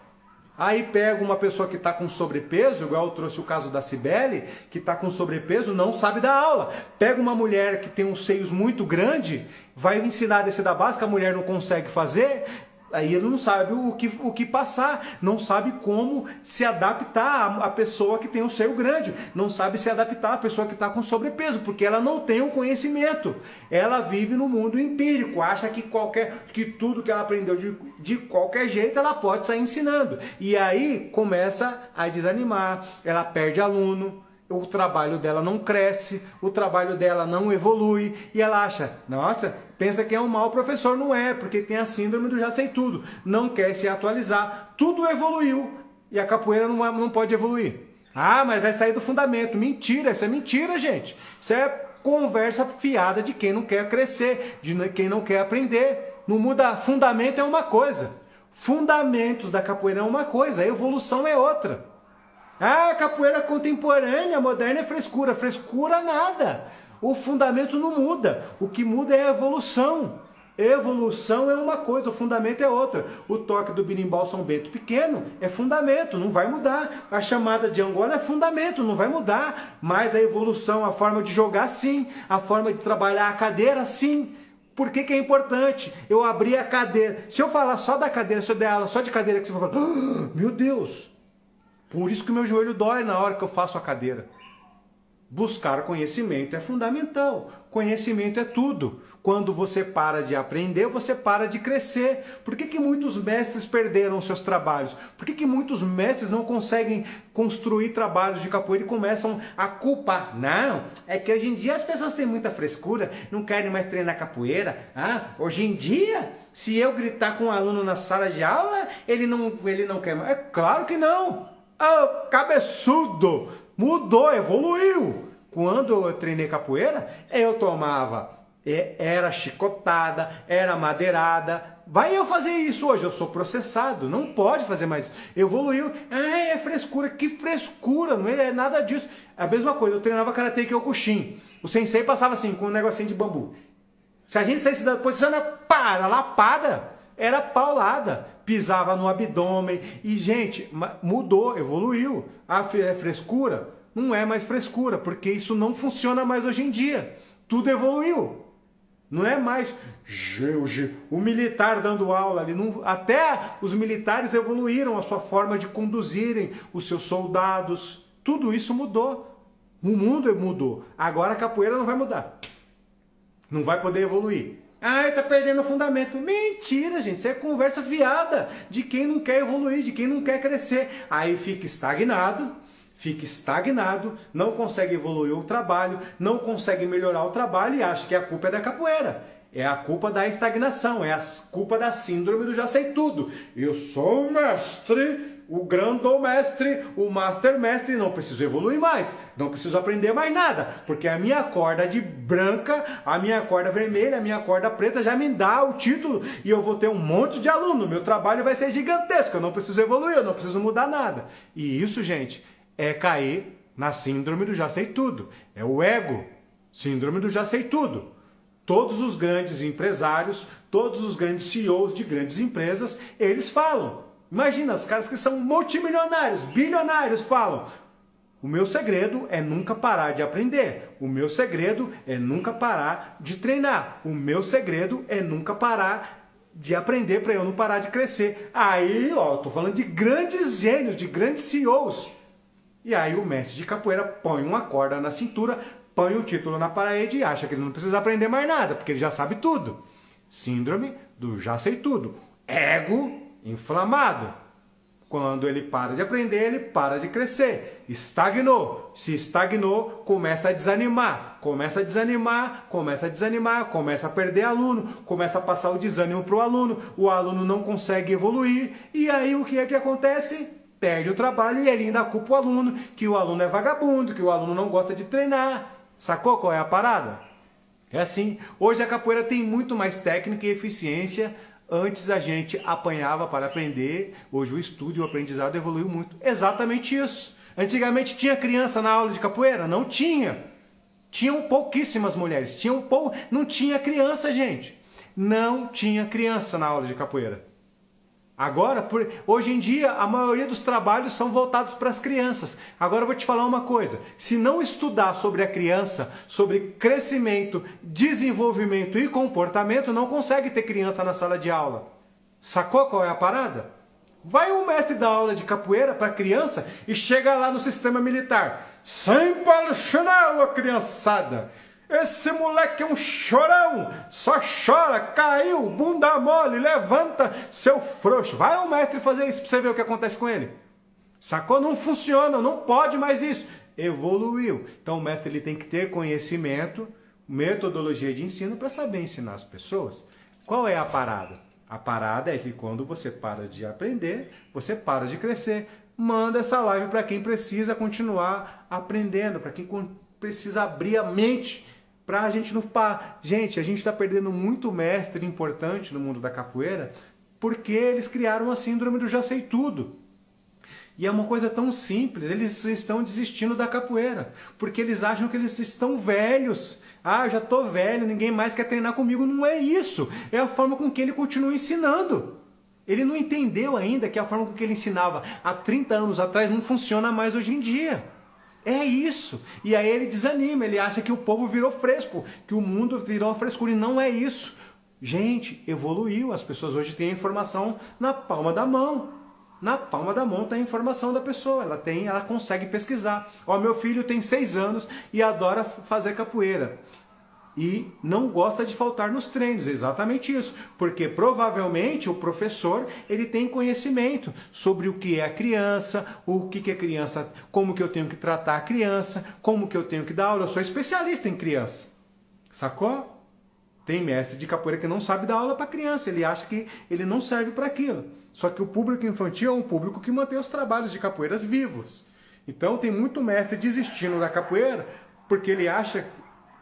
Aí pega uma pessoa que está com sobrepeso, igual eu trouxe o caso da Cibele, que está com sobrepeso, não sabe dar aula. Pega uma mulher que tem uns seios muito grandes, vai ensinar a descida básica, a mulher não consegue fazer... Aí ele não sabe o que passar, não sabe como se adaptar à pessoa que tem um seio grande, não sabe se adaptar à pessoa que está com sobrepeso, porque ela não tem o conhecimento. Ela vive no mundo empírico, acha que tudo que ela aprendeu de qualquer jeito ela pode sair ensinando. E aí começa a desanimar, ela perde aluno, o trabalho dela não cresce, o trabalho dela não evolui, e ela acha, nossa, pensa que é um mau professor, não é, porque tem a síndrome do já sei tudo, não quer se atualizar, tudo evoluiu, e a capoeira não pode evoluir. Ah, mas vai sair do fundamento, mentira, isso é mentira, gente, isso é conversa fiada de quem não quer crescer, de quem não quer aprender, não muda, fundamento é uma coisa, fundamentos da capoeira é uma coisa, a evolução é outra. Ah, capoeira contemporânea, moderna é frescura. Frescura nada. O fundamento não muda. O que muda é a evolução. Evolução é uma coisa, o fundamento é outra. O toque do berimbau São Bento pequeno é fundamento, não vai mudar. A chamada de Angola é fundamento, não vai mudar. Mas a evolução, a forma de jogar, sim. A forma de trabalhar a cadeira, sim. Por que é importante? Eu abrir a cadeira. Se eu falar só da cadeira, se eu der aula só de cadeira, que você vai falar, meu Deus! Por isso que o meu joelho dói na hora que eu faço a cadeira. Buscar conhecimento é fundamental. Conhecimento é tudo. Quando você para de aprender, você para de crescer. Por que muitos mestres perderam seus trabalhos? Por que muitos mestres não conseguem construir trabalhos de capoeira e começam a culpar? Não, é que hoje em dia as pessoas têm muita frescura, não querem mais treinar capoeira. Hoje em dia, se eu gritar com um aluno na sala de aula, ele não quer mais. É claro que não. Cabeçudo! Mudou, evoluiu! Quando eu treinei capoeira, eu tomava, era chicotada, era madeirada. Vai eu fazer isso hoje, eu sou processado, não pode fazer mais. Evoluiu, é frescura, que frescura, não é nada disso. É a mesma coisa, eu treinava Karate Kyokushin. O sensei passava assim, com um negocinho de bambu. Se a gente saísse da posição, era lapada, era paulada. Pisava no abdômen e, gente, mudou, evoluiu. A frescura não é mais frescura, porque isso não funciona mais hoje em dia. Tudo evoluiu. Não é mais o militar dando aula ali. Até os militares evoluíram a sua forma de conduzirem os seus soldados. Tudo isso mudou. O mundo mudou. Agora a capoeira não vai mudar. Não vai poder evoluir. Tá perdendo o fundamento. Mentira, gente. Isso é conversa fiada de quem não quer evoluir, de quem não quer crescer. Aí fica estagnado, não consegue evoluir o trabalho, não consegue melhorar o trabalho e acha que a culpa é da capoeira. É a culpa da estagnação, é a culpa da síndrome do já sei tudo. Eu sou o mestre, o grandão-mestre, o master-mestre, não preciso evoluir mais, não preciso aprender mais nada, porque a minha corda de branca, a minha corda vermelha, a minha corda preta já me dá o título e eu vou ter um monte de aluno, meu trabalho vai ser gigantesco, eu não preciso evoluir, eu não preciso mudar nada. E isso, gente, é cair na síndrome do já sei tudo, é o ego, síndrome do já sei tudo. Todos os grandes empresários, todos os grandes CEOs de grandes empresas, eles falam. Imagina, os caras que são multimilionários, bilionários, falam. O meu segredo é nunca parar de aprender. O meu segredo é nunca parar de treinar. O meu segredo é nunca parar de aprender para eu não parar de crescer. Aí, tô falando de grandes gênios, de grandes CEOs. E aí o mestre de capoeira põe uma corda na cintura, põe um título na parede e acha que ele não precisa aprender mais nada, porque ele já sabe tudo. Síndrome do já sei tudo. Ego inflamado. Quando ele para de aprender, ele para de crescer. Estagnou. Se estagnou, começa a desanimar. Começa a desanimar, começa a desanimar, começa a perder aluno, começa a passar o desânimo para o aluno não consegue evoluir. E aí o que é que acontece? Perde o trabalho e ele ainda culpa o aluno, que o aluno é vagabundo, que o aluno não gosta de treinar. Sacou qual é a parada? É assim, hoje a capoeira tem muito mais técnica e eficiência. Antes a gente apanhava para aprender, hoje o estudo e o aprendizado evoluiu muito. Exatamente isso. Antigamente tinha criança na aula de capoeira? Não tinha. Tinham pouquíssimas mulheres. Não tinha criança, gente. Não tinha criança na aula de capoeira. Agora, hoje em dia, a maioria dos trabalhos são voltados para as crianças. Agora eu vou te falar uma coisa. Se não estudar sobre a criança, sobre crescimento, desenvolvimento e comportamento, não consegue ter criança na sala de aula. Sacou qual é a parada? Vai um mestre dar aula de capoeira para criança e chega lá no sistema militar. Sem polichinelo, criançada! Esse moleque é um chorão, só chora, caiu, bunda mole, levanta, seu frouxo. Vai o mestre fazer isso para você ver o que acontece com ele. Sacou? Não funciona, não pode mais isso. Evoluiu. Então o mestre ele tem que ter conhecimento, metodologia de ensino para saber ensinar as pessoas. Qual é a parada? A parada é que quando você para de aprender, você para de crescer. Manda essa live para quem precisa continuar aprendendo, para quem precisa abrir a mente. Pra gente não... Gente, a gente está perdendo muito mestre importante no mundo da capoeira porque eles criaram a síndrome do já sei tudo. E é uma coisa tão simples, eles estão desistindo da capoeira, porque eles acham que eles estão velhos. Ah, eu já tô velho, ninguém mais quer treinar comigo. Não é isso, é a forma com que ele continua ensinando. Ele não entendeu ainda que a forma com que ele ensinava há 30 anos atrás não funciona mais hoje em dia. É isso. E aí ele desanima, ele acha que o povo virou fresco, que o mundo virou uma frescura, e não é isso. Gente, evoluiu, as pessoas hoje têm a informação na palma da mão. Na palma da mão está a informação da pessoa, ela consegue pesquisar. Ó, meu filho tem 6 anos e adora fazer capoeira. E não gosta de faltar nos treinos, exatamente isso, porque provavelmente o professor ele tem conhecimento sobre o que é a criança, o que é criança, como que eu tenho que tratar a criança, como que eu tenho que dar aula. Eu sou especialista em criança, sacou? Tem mestre de capoeira que não sabe dar aula para criança, ele acha que ele não serve para aquilo. Só que o público infantil é um público que mantém os trabalhos de capoeiras vivos. Então tem muito mestre desistindo da capoeira porque ele acha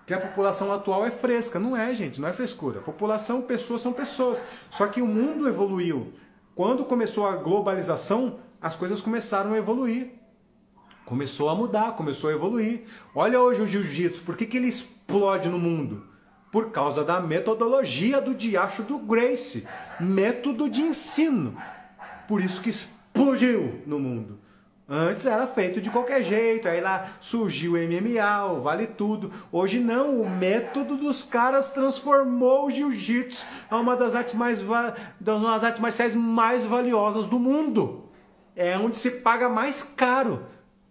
que a população atual é fresca. Não é, gente, não é frescura. População, pessoas são pessoas. Só que o mundo evoluiu. Quando começou a globalização, as coisas começaram a evoluir. Começou a mudar, começou a evoluir. Olha hoje o jiu-jitsu, por que ele explode no mundo? Por causa da metodologia do diacho do Gracie. Método de ensino. Por isso que explodiu no mundo. Antes era feito de qualquer jeito, aí lá surgiu o MMA, o Vale Tudo. Hoje não, o método dos caras transformou o jiu-jitsu a uma das artes marciais mais valiosas do mundo. É onde se paga mais caro.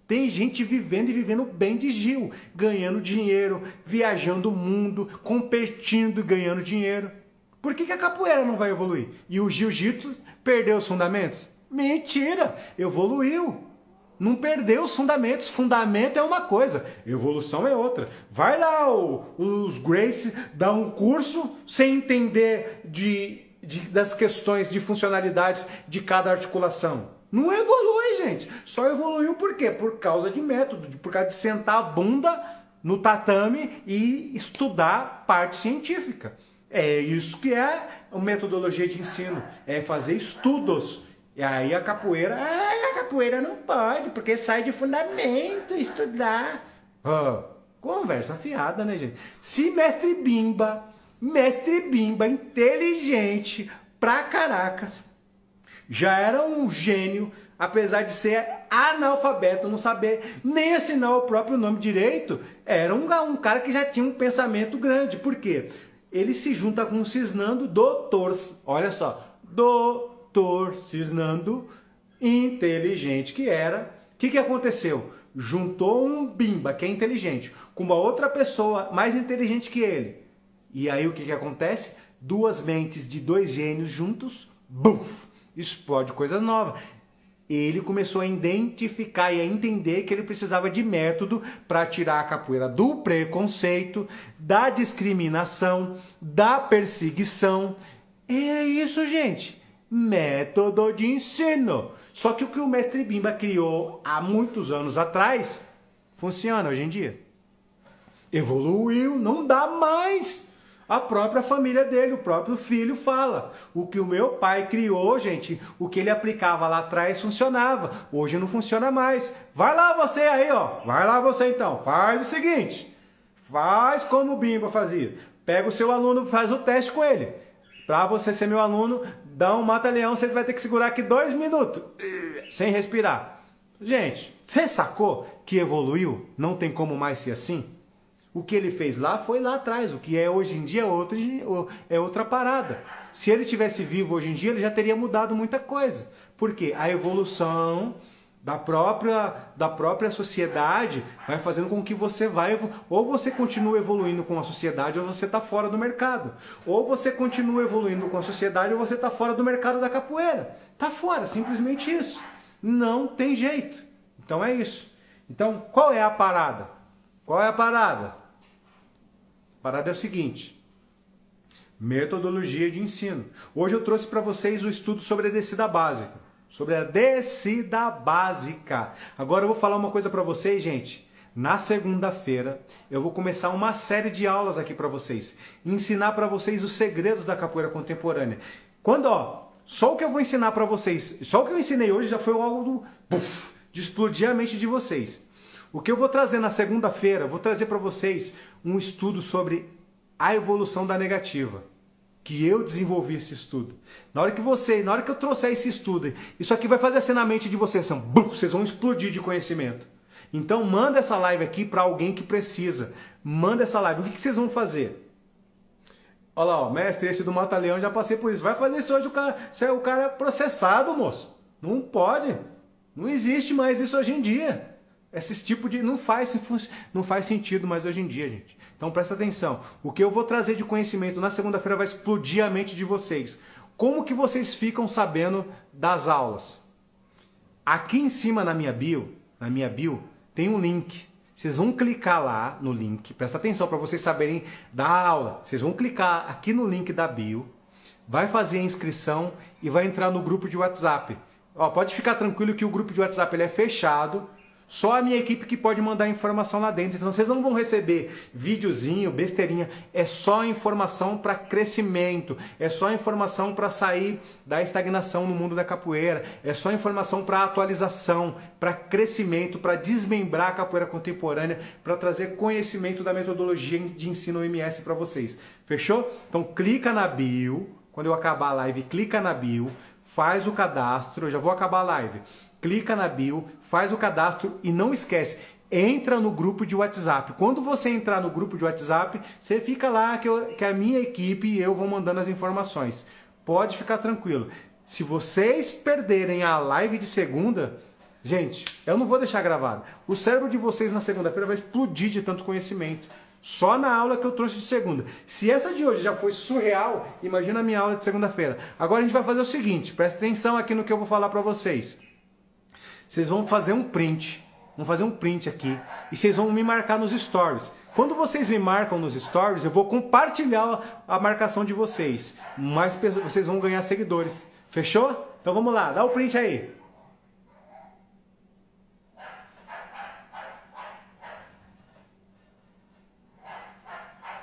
Tem gente vivendo e vivendo bem de Gil, ganhando dinheiro, viajando o mundo, competindo e ganhando dinheiro. Por que a capoeira não vai evoluir? E o jiu-jitsu perdeu os fundamentos? Mentira, evoluiu. Não perdeu os fundamentos. Fundamento é uma coisa, evolução é outra. Vai lá os Gracie dar um curso sem entender das questões de funcionalidades de cada articulação. Não evolui, gente. Só evoluiu por quê? Por causa de método, por causa de sentar a bunda no tatame e estudar parte científica. É isso que é a metodologia de ensino, é fazer estudos. E aí a capoeira não pode, porque sai de fundamento, estudar. Conversa fiada, né, gente? Se mestre Bimba, inteligente pra caracas, já era um gênio, apesar de ser analfabeto, não saber nem assinar o próprio nome direito, era um cara que já tinha um pensamento grande. Por quê? Ele se junta com o Cisnando, olha só, Doutor Cisnando, inteligente que era, que aconteceu? Juntou um bimba que é inteligente com uma outra pessoa mais inteligente que ele. E aí o que acontece? Duas mentes de dois gênios juntos, buf, explode coisa nova. Ele começou a identificar e a entender que ele precisava de método para tirar a capoeira do preconceito, da discriminação, da perseguição. É isso, gente. Método de ensino. Só que o que o mestre Bimba criou há muitos anos atrás, funciona hoje em dia. Evoluiu, não dá mais. A própria família dele, o próprio filho fala. O que o meu pai criou, gente, o que ele aplicava lá atrás funcionava. Hoje não funciona mais. Vai lá você aí, ó. Vai lá você então. Faz o seguinte. Faz como o Bimba fazia. Pega o seu aluno, faz o teste com ele. Para você ser meu aluno, dá um mata-leão, você vai ter que segurar aqui 2 minutos, sem respirar. Gente, você sacou que evoluiu? Não tem como mais ser assim? O que ele fez lá foi lá atrás, o que é hoje em dia é outra parada. Se ele tivesse vivo hoje em dia, ele já teria mudado muita coisa. Por quê? A evolução da própria sociedade vai fazendo com que você ou você continua evoluindo com a sociedade ou você está fora do mercado. Ou você continua evoluindo com a sociedade ou você está fora do mercado da capoeira. Está fora, simplesmente isso. Não tem jeito. Então é isso. Então, qual é a parada? Qual é a parada? A parada é o seguinte. Metodologia de ensino. Hoje eu trouxe para vocês o estudo sobre a descida básica. Sobre a descida básica. Agora eu vou falar uma coisa para vocês, gente. Na segunda-feira eu vou começar uma série de aulas aqui para vocês. Ensinar para vocês os segredos da capoeira contemporânea. Só o que eu vou ensinar para vocês, só o que eu ensinei hoje já foi algo de explodir a mente de vocês. O que eu vou trazer na segunda-feira, eu vou trazer para vocês um estudo sobre a evolução da negativa. Que eu desenvolvi esse estudo. Na hora que eu trouxer esse estudo, isso aqui vai fazer assim na mente de vocês, assim, vocês vão explodir de conhecimento. Então manda essa live aqui para alguém que precisa. Manda essa live. O que vocês vão fazer? Olha lá, ó, mestre, esse do Mata-Leão, já passei por isso. Vai fazer isso hoje, o cara é processado, moço. Não pode. Não existe mais isso hoje em dia. Esse tipo de... Não faz sentido mais hoje em dia, gente. Então presta atenção. O que eu vou trazer de conhecimento na segunda-feira vai explodir a mente de vocês. Como que vocês ficam sabendo das aulas? Aqui em cima na minha bio, tem um link. Vocês vão clicar lá no link. Presta atenção para vocês saberem da aula. Vocês vão clicar aqui no link da bio. Vai fazer a inscrição e vai entrar no grupo de WhatsApp. Ó, pode ficar tranquilo que o grupo de WhatsApp ele é fechado. Só a minha equipe que pode mandar informação lá dentro. Então vocês não vão receber videozinho, besteirinha. É só informação para crescimento. É só informação para sair da estagnação no mundo da capoeira. É só informação para atualização, para crescimento, para desmembrar a capoeira contemporânea, para trazer conhecimento da metodologia de ensino OMS para vocês. Fechou? Então clica na bio. Quando eu acabar a live, clica na bio. Faz o cadastro. Eu já vou acabar a live. Clica na bio, faz o cadastro e não esquece, entra no grupo de WhatsApp. Quando você entrar no grupo de WhatsApp, você fica lá que a minha equipe e eu vou mandando as informações. Pode ficar tranquilo. Se vocês perderem a live de segunda, gente, eu não vou deixar gravado. O cérebro de vocês na segunda-feira vai explodir de tanto conhecimento. Só na aula que eu trouxe de segunda. Se essa de hoje já foi surreal, imagina a minha aula de segunda-feira. Agora a gente vai fazer o seguinte, presta atenção aqui no que eu vou falar para vocês. Vocês vão fazer um print aqui e vocês vão me marcar nos stories. Quando vocês me marcam nos stories, eu vou compartilhar a marcação de vocês. Mais vocês vão ganhar seguidores. Fechou? Então vamos lá, dá o print aí.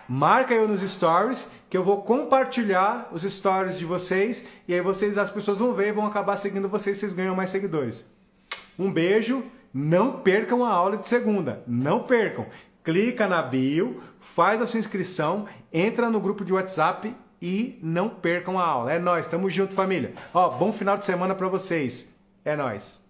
Marca eu nos stories, que eu vou compartilhar os stories de vocês e aí as pessoas vão ver e vão acabar seguindo vocês ganham mais seguidores. Um beijo, não percam a aula de segunda, não percam. Clica na bio, faz a sua inscrição, entra no grupo de WhatsApp e não percam a aula. É nóis, tamo junto, família. Ó, bom final de semana pra vocês. É nóis.